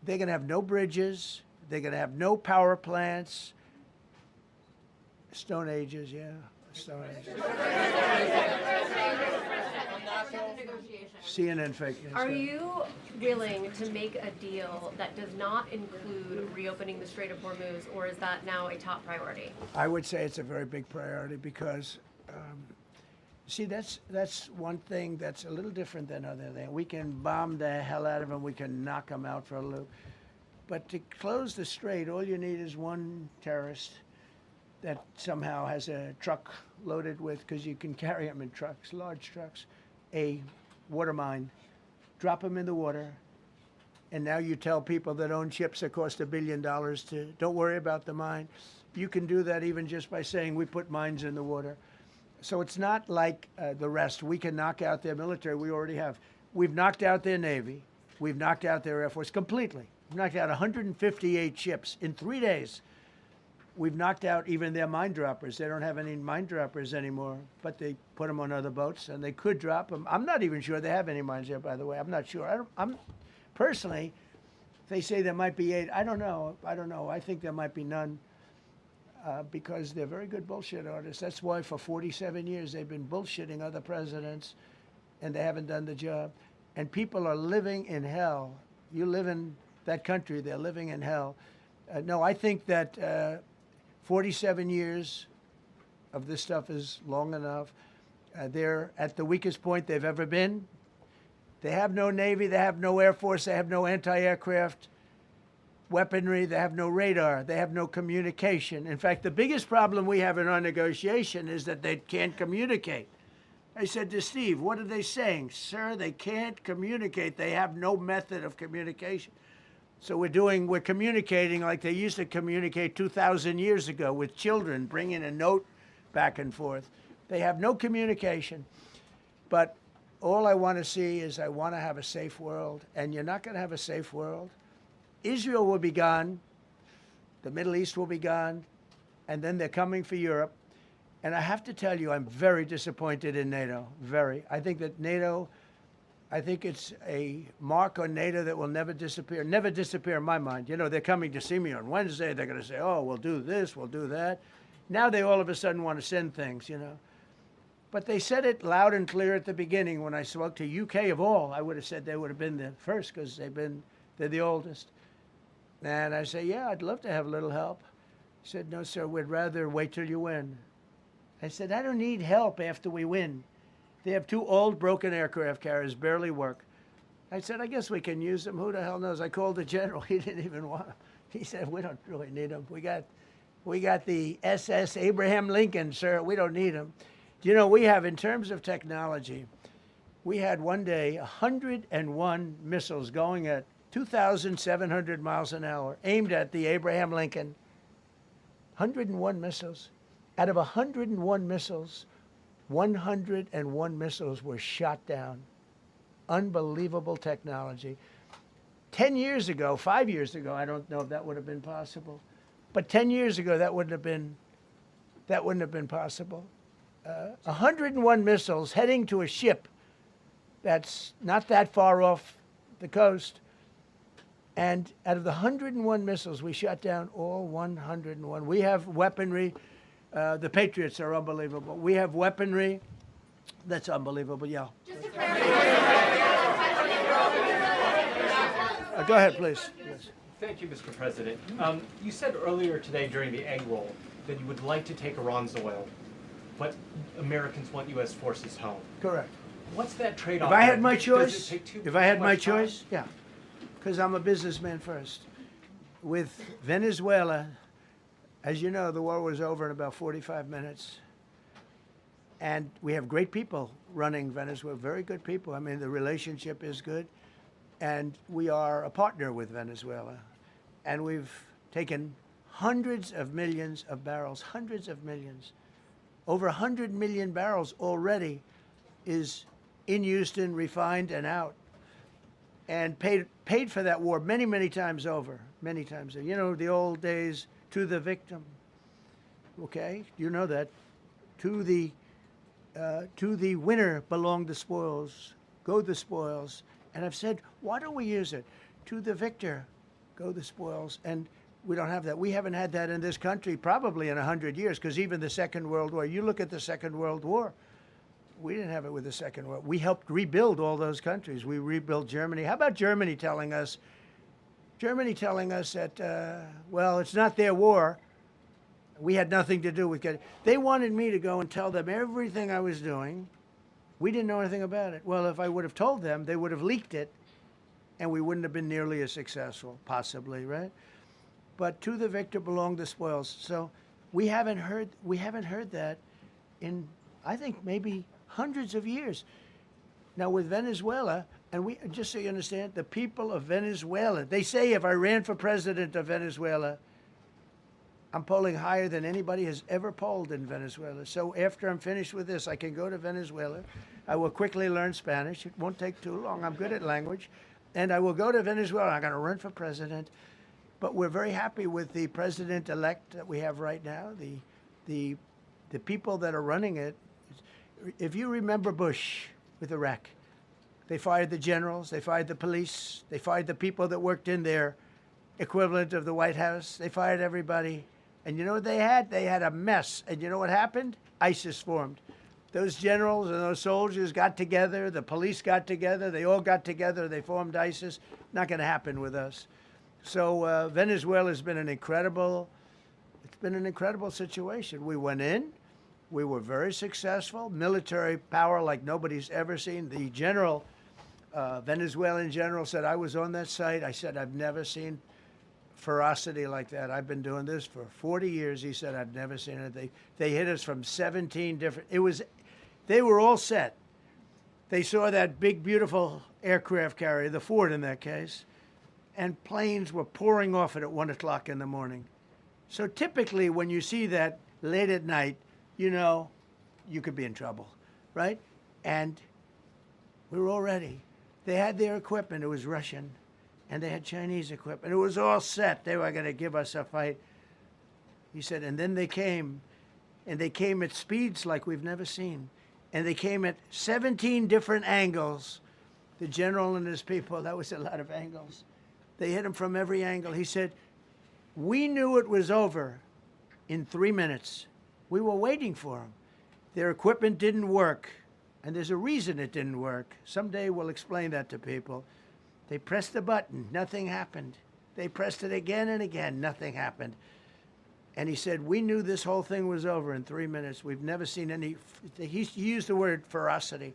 they're going to have no bridges. They're going to have no power plants. Stone Ages, yeah. Stone Ages. CNN fake news. Are you willing to make a deal that does not include reopening the Strait of Hormuz, or is that now a top priority? I would say it's a very big priority because, see, that's one thing that's a little different than other things. We can bomb the hell out of them. We can knock them out for a loop. But to close the strait, all you need is one terrorist that somehow has a truck loaded with, because you can carry them in trucks, large trucks, a water mine, drop them in the water, and now you tell people that own ships that cost $1 billion don't worry about the mine. You can do that even just by saying we put mines in the water. So it's not like the rest. We can knock out their military. We already have. We've knocked out their Navy. We've knocked out their Air Force completely. We've knocked out 158 ships in 3 days. We've knocked out even their mine droppers. They don't have any mine droppers anymore, but they put them on other boats, and they could drop them. I'm not even sure they have any mines there, by the way. I'm not sure. I'm personally, they say there might be 8. I don't know. I think there might be none because they're very good bullshit artists. That's why for 47 years they've been bullshitting other presidents, and they haven't done the job. And people are living in hell. You live in that country, they're living in hell. No, I think that 47 years of this stuff is long enough. They're at the weakest point they've ever been. They have no Navy, they have no Air Force, they have no anti-aircraft weaponry, they have no radar, they have no communication. In fact, the biggest problem we have in our negotiation is that they can't communicate. I said to Steve, what are they saying? Sir, they can't communicate. They have no method of communication. So we're communicating like they used to communicate 2,000 years ago with children, bringing a note back and forth. They have no communication. But all I want to see is I want to have a safe world. And you're not going to have a safe world. Israel will be gone. The Middle East will be gone. And then they're coming for Europe. And I have to tell you, I'm very disappointed in NATO. Very. I think that NATO, I think it's a mark on NATO that will never disappear. Never disappear in my mind. You know, they're coming to see me on Wednesday. They're going to say, oh, we'll do this, we'll do that. Now they all of a sudden want to send things, you know. But they said it loud and clear at the beginning when I spoke to UK of all. I would have said they would have been the first because they're the oldest. And I say, yeah, I'd love to have a little help. He said, no, sir, we'd rather wait till you win. I said, I don't need help after we win. They have 2 old broken aircraft carriers, barely work. I said, I guess we can use them. Who the hell knows? I called the general. He didn't even want them. He said, we don't really need them. We got the SS Abraham Lincoln, sir. We don't need them. You know, we have, in terms of technology, we had one day 101 missiles going at 2,700 miles an hour, aimed at the Abraham Lincoln. 101 missiles. Out of 101 missiles, 101 missiles were shot down. Unbelievable technology. 10 years ago, 5 years ago, I don't know if that would have been possible, but 10 years ago, that wouldn't have been possible. 101 missiles heading to a ship that's not that far off the coast. And out of the 101 missiles, we shot down all 101. We have weaponry. The Patriots are unbelievable. We have weaponry that's unbelievable, yeah. Go ahead, please. Yes. Thank you, Mr. President. You said earlier today during the egg roll that you would like to take Iran's oil, but Americans want U.S. forces home. Correct. What's that trade-off? If I had my choice, yeah, because I'm a businessman first. With Venezuela, as you know, the war was over in about 45 minutes. And we have great people running Venezuela, very good people. I mean, the relationship is good. And we are a partner with Venezuela. And we've taken hundreds of millions of barrels, hundreds of millions. Over 100 million barrels already is in Houston, refined and out. And paid for that war many, many times over, many times. You know, the old days, to the victim. Okay, you know that. To the winner belong the spoils. Go the spoils. And I've said, why don't we use it? To the victor, go the spoils. And we don't have that. We haven't had that in this country probably in 100 years, because even the Second World War, you look at the Second World War, we didn't have it with the Second World War. We helped rebuild all those countries. We rebuilt Germany. How about Germany telling us that, well, it's not their war. We had nothing to do with it. They wanted me to go and tell them everything I was doing. We didn't know anything about it. Well, if I would have told them, they would have leaked it, and we wouldn't have been nearly as successful, possibly, right? But to the victor belong the spoils. So we haven't heard that in, I think, maybe hundreds of years. Now with Venezuela, and we, just so you understand, the people of Venezuela, they say if I ran for president of Venezuela, I'm polling higher than anybody has ever polled in Venezuela. So after I'm finished with this, I can go to Venezuela. I will quickly learn Spanish. It won't take too long. I'm good at language. And I will go to Venezuela. I'm going to run for president. But we're very happy with the president-elect that we have right now, the people that are running it. If you remember Bush with Iraq, they fired the generals, they fired the police, they fired the people that worked in their equivalent of the White House. They fired everybody. And you know what they had? They had a mess. And you know what happened? ISIS formed. Those generals and those soldiers got together, the police got together, they all got together, they formed ISIS. Not going to happen with us. So Venezuela has been an incredible situation. We went in, we were very successful, military power like nobody's ever seen. The general, Venezuelan general said, I was on that site. I said, I've never seen ferocity like that. I've been doing this for 40 years. He said, I've never seen it. They hit us from 17 different, they were all set. They saw that big, beautiful aircraft carrier, the Ford in that case, and planes were pouring off it at 1 o'clock in the morning. So typically when you see that late at night, you know you could be in trouble, right? And we were all ready. They had their equipment. It was Russian. And they had Chinese equipment. It was all set. They were going to give us a fight. He said, and then they came. And they came at speeds like we've never seen. And they came at 17 different angles. The general and his people, that was a lot of angles. They hit him from every angle. He said, we knew it was over in 3 minutes. We were waiting for them. Their equipment didn't work. And there's a reason it didn't work. Someday we'll explain that to people. They pressed the button, nothing happened. They pressed it again and again, nothing happened. And he said, we knew this whole thing was over in 3 minutes. We've never seen any, he used the word ferocity.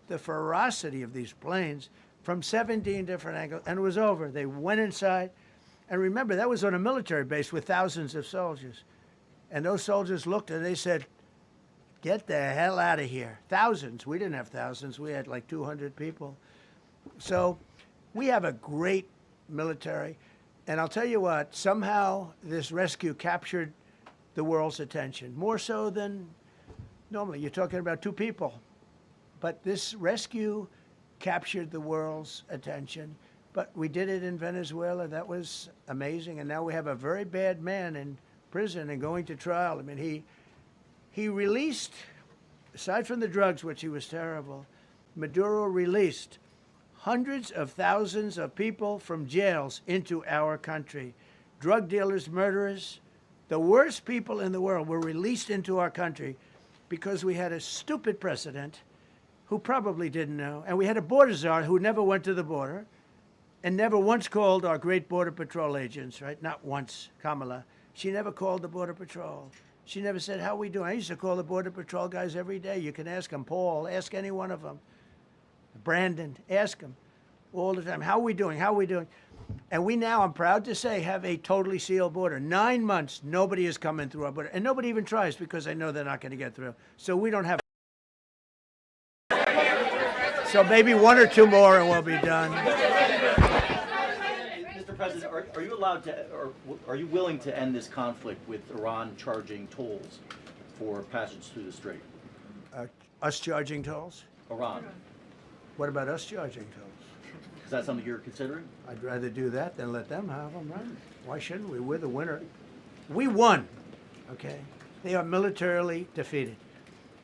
The ferocity of these planes from 17 different angles, and it was over. They went inside. And remember, that was on a military base with thousands of soldiers. And those soldiers looked and they said, get the hell out of here. Thousands. We didn't have thousands. We had like 200 people. So we have a great military. And I'll tell you what, somehow this rescue captured the world's attention, more so than normally. You're talking about 2 people. But this rescue captured the world's attention. But we did it in Venezuela. That was amazing. And now we have a very bad man in prison and going to trial. I mean, he released, aside from the drugs, which he was terrible, Maduro released hundreds of thousands of people from jails into our country. Drug dealers, murderers, the worst people in the world were released into our country because we had a stupid president who probably didn't know, and we had a border czar who never went to the border and never once called our great Border Patrol agents, right? Not once, Kamala. She never called the Border Patrol. She never said, how are we doing? I used to call the Border Patrol guys every day. You can ask them, Paul, ask any one of them. Brandon, ask them all the time. How are we doing? How are we doing? And we now, I'm proud to say, have a totally sealed border. 9 months, nobody is coming through our border. And nobody even tries because they know they're not going to get through. So we don't have. So maybe 1 or 2 more and we'll be done. Mr. President, are you allowed to, or are you willing to end this conflict with Iran charging tolls for passage through the strait? Us charging tolls? Iran. What about us charging tolls? Is that something you're considering? I'd rather do that than let them have them, right? Why shouldn't we? We're the winner. We won, okay? They are militarily defeated.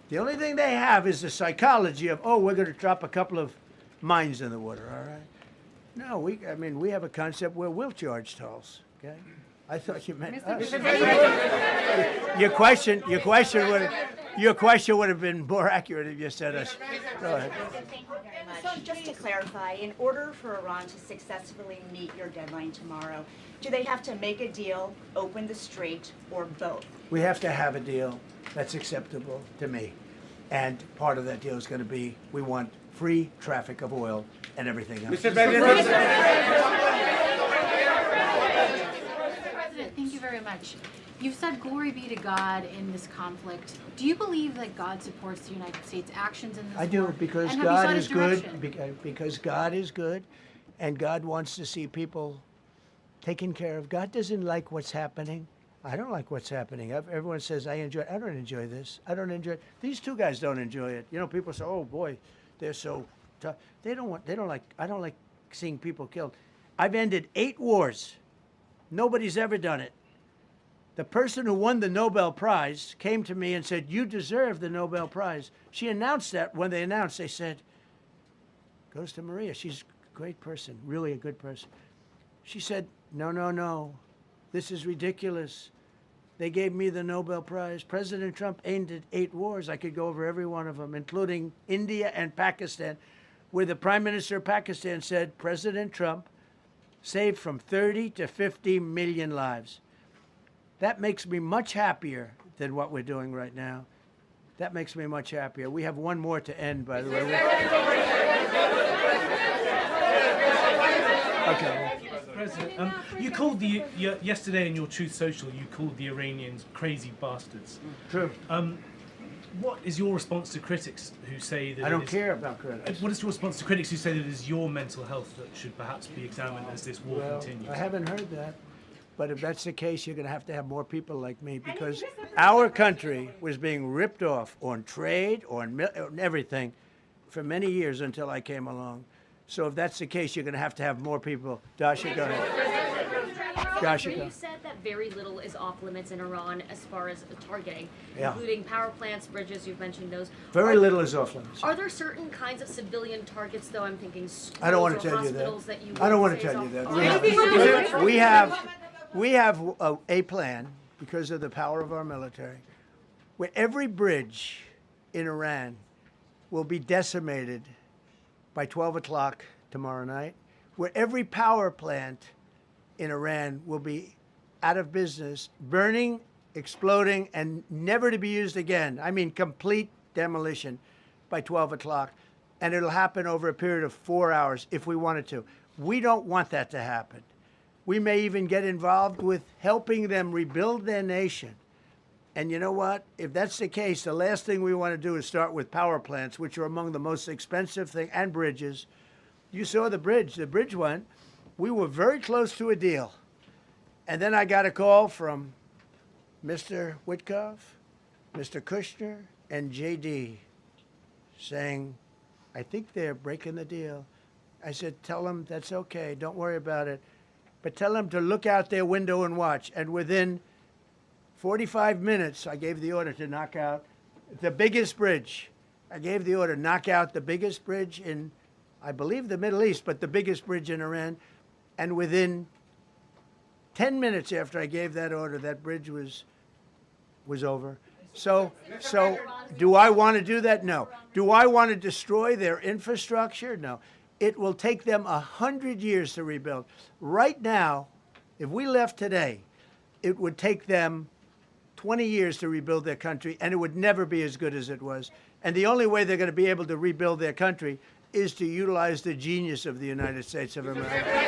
The only thing they have is the psychology of, oh, we're going to drop a couple of mines in the water, all right? No, we have a concept where we'll charge tolls, okay? I thought you meant us. Your question would have been more accurate if you said us. Go ahead. So just to clarify, in order for Iran to successfully meet your deadline tomorrow, do they have to make a deal, open the strait, or both? We have to have a deal that's acceptable to me. And part of that deal is going to be, we want free traffic of oil and everything else. Mr. President, thank you very much. You've said glory be to God in this conflict. Do you believe that God supports the United States' actions in this war? I do, because God is good. Because God is good, and God wants to see people taken care of. God doesn't like what's happening I don't like what's happening. Everyone says I enjoy it. I don't enjoy this. I don't enjoy it. These two guys don't enjoy it. You know, people say, "Oh boy, they're so tough." They don't want. They don't like. I don't like seeing people killed. I've ended 8 wars. Nobody's ever done it. The person who won the Nobel Prize came to me and said, "You deserve the Nobel Prize." She announced that when they announced, they said, "Goes to Maria. She's a great person, really a good person." She said, "No, no, no. This is ridiculous. They gave me the Nobel Prize. President Trump ended 8 wars. I could go over every one of them, including India and Pakistan, where the Prime Minister of Pakistan said President Trump saved from 30 to 50 million lives. That makes me much happier than what we're doing right now. That makes me much happier. We have one more to end, by the way. Okay. President, you called yesterday in your Truth Social, you called the Iranians crazy bastards. True. What is your response to critics who say that I don't care about critics. What is your response to critics who say that it is your mental health that should perhaps be examined as this war continues? I haven't heard that. But if that's the case, you're going to have more people like me, because our country was being ripped off on trade, on everything, for many years until I came along. So if that's the case, you're going to have more people. Dasha, go ahead. Dasha, go. You said that very little is off limits in Iran as far as targeting, Yeah. including power plants, bridges, you've mentioned those. Very little is off limits. Are there certain kinds of civilian targets, though? I'm thinking schools I don't want or to tell you hospitals that. you I don't want would to say tell is you off- that. We have a plan, because of the power of our military, where every bridge in Iran will be decimated by 12 o'clock tomorrow night, where every power plant in Iran will be out of business, burning, exploding, and never to be used again. I mean, complete demolition by 12 o'clock. And it'll happen over a period of 4 hours if we wanted to. We don't want that to happen. We may even get involved with helping them rebuild their nation. And you know what? If that's the case, the last thing we want to do is start with power plants, which are among the most expensive things, and bridges. You saw the bridge. The bridge went. We were very close to a deal. And then I got a call from Mr. Witkoff, Mr. Kushner, and JD saying, I think they're breaking the deal. I said, tell them that's okay. Don't worry about it. But tell them to look out their window and watch. And within 45 minutes, I gave the order to knock out the biggest bridge. I gave the order, knock out the biggest bridge in, I believe, the Middle East, but the biggest bridge in Iran. And within 10 minutes after I gave that order, that bridge was over. So do I want to do that? No. Do I want to destroy their infrastructure? No. It will take them 100 years to rebuild. Right now, if we left today, it would take them 20 years to rebuild their country, and it would never be as good as it was. And the only way they're going to be able to rebuild their country is to utilize the genius of the United States of America.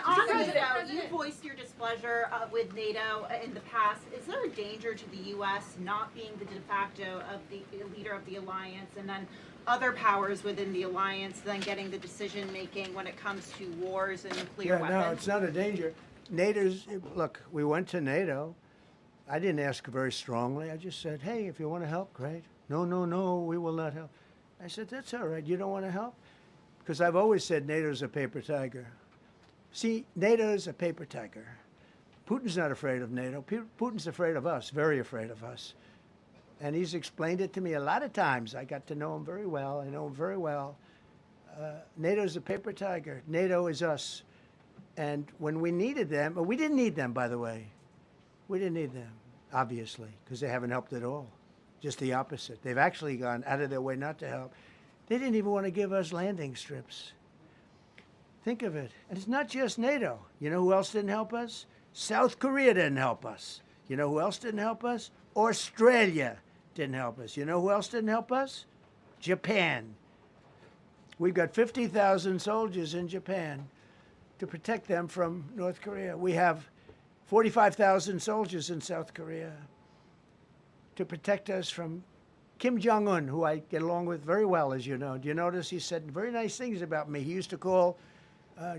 On NATO, you voiced your displeasure with NATO in the past. Is there a danger to the U.S. not being the de facto of the leader of the alliance, and then other powers within the alliance then getting the decision-making when it comes to wars and nuclear weapons? No, it's not a danger. Look, we went to NATO. I didn't ask very strongly. I just said, hey, if you want to help, great. No, no, no, we will not help. I said, that's all right. You don't want to help? Because I've always said NATO's a paper tiger. See, NATO's a paper tiger. Putin's not afraid of NATO. Putin's afraid of us, very afraid of us. And he's explained it to me a lot of times. I got to know him very well. I know him very well. NATO's a paper tiger. NATO is us. And when we needed them, we didn't need them, by the way. We didn't need them, obviously, because they haven't helped at all. Just the opposite. They've actually gone out of their way not to help. They didn't even want to give us landing strips. Think of it. And it's not just NATO. You know who else didn't help us? South Korea didn't help us. You know who else didn't help us? Australia didn't help us. You know who else didn't help us? Japan. We've got 50,000 soldiers in Japan to protect them from North Korea. We have 45,000 soldiers in South Korea to protect us from Kim Jong-un, who I get along with very well, as you know. Do you notice he said very nice things about me? He used to call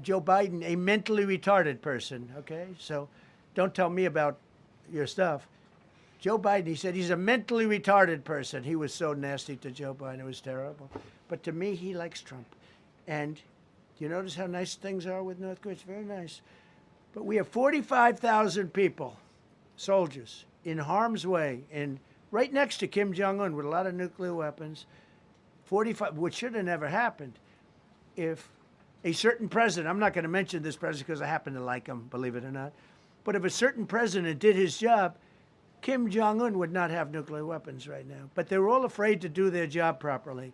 Joe Biden a mentally retarded person, okay? So don't tell me about your stuff. Joe Biden, he said he's a mentally retarded person. He was so nasty to Joe Biden. It was terrible. But to me, he likes Trump. And do you notice how nice things are with North Korea? It's very nice. But we have 45,000 people, soldiers, in harm's way, and right next to Kim Jong-un with a lot of nuclear weapons. 45, which should have never happened if a certain president, I'm not going to mention this president because I happen to like him, believe it or not, but if a certain president did his job, Kim Jong-un would not have nuclear weapons right now. But they were all afraid to do their job properly.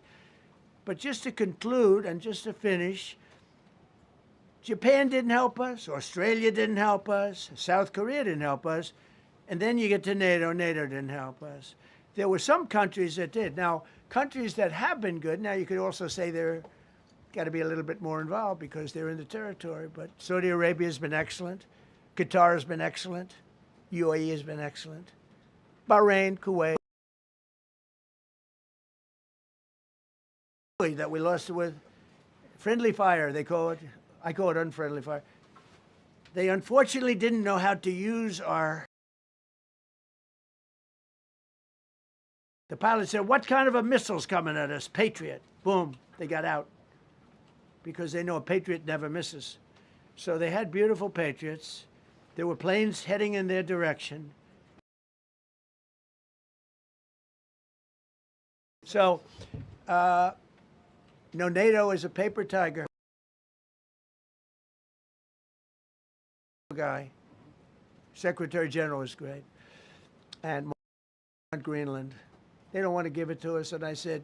But just to conclude and just to finish, Japan didn't help us, Australia didn't help us, South Korea didn't help us, and then you get to NATO, NATO didn't help us. There were some countries that did. Now, countries that have been good, now you could also say they're got to be a little bit more involved because they're in the territory, but Saudi Arabia has been excellent, Qatar has been excellent, UAE has been excellent, Bahrain, Kuwait, that we lost with friendly fire, they call it. I call it unfriendly fire. They unfortunately didn't know how to use our... The pilot said, what kind of a missile's coming at us? Patriot. Boom, they got out. Because they know a Patriot never misses. So they had beautiful Patriots. There were planes heading in their direction. So, NATO is a paper tiger. Guy. Secretary General is great. And Greenland. They don't want to give it to us. And I said,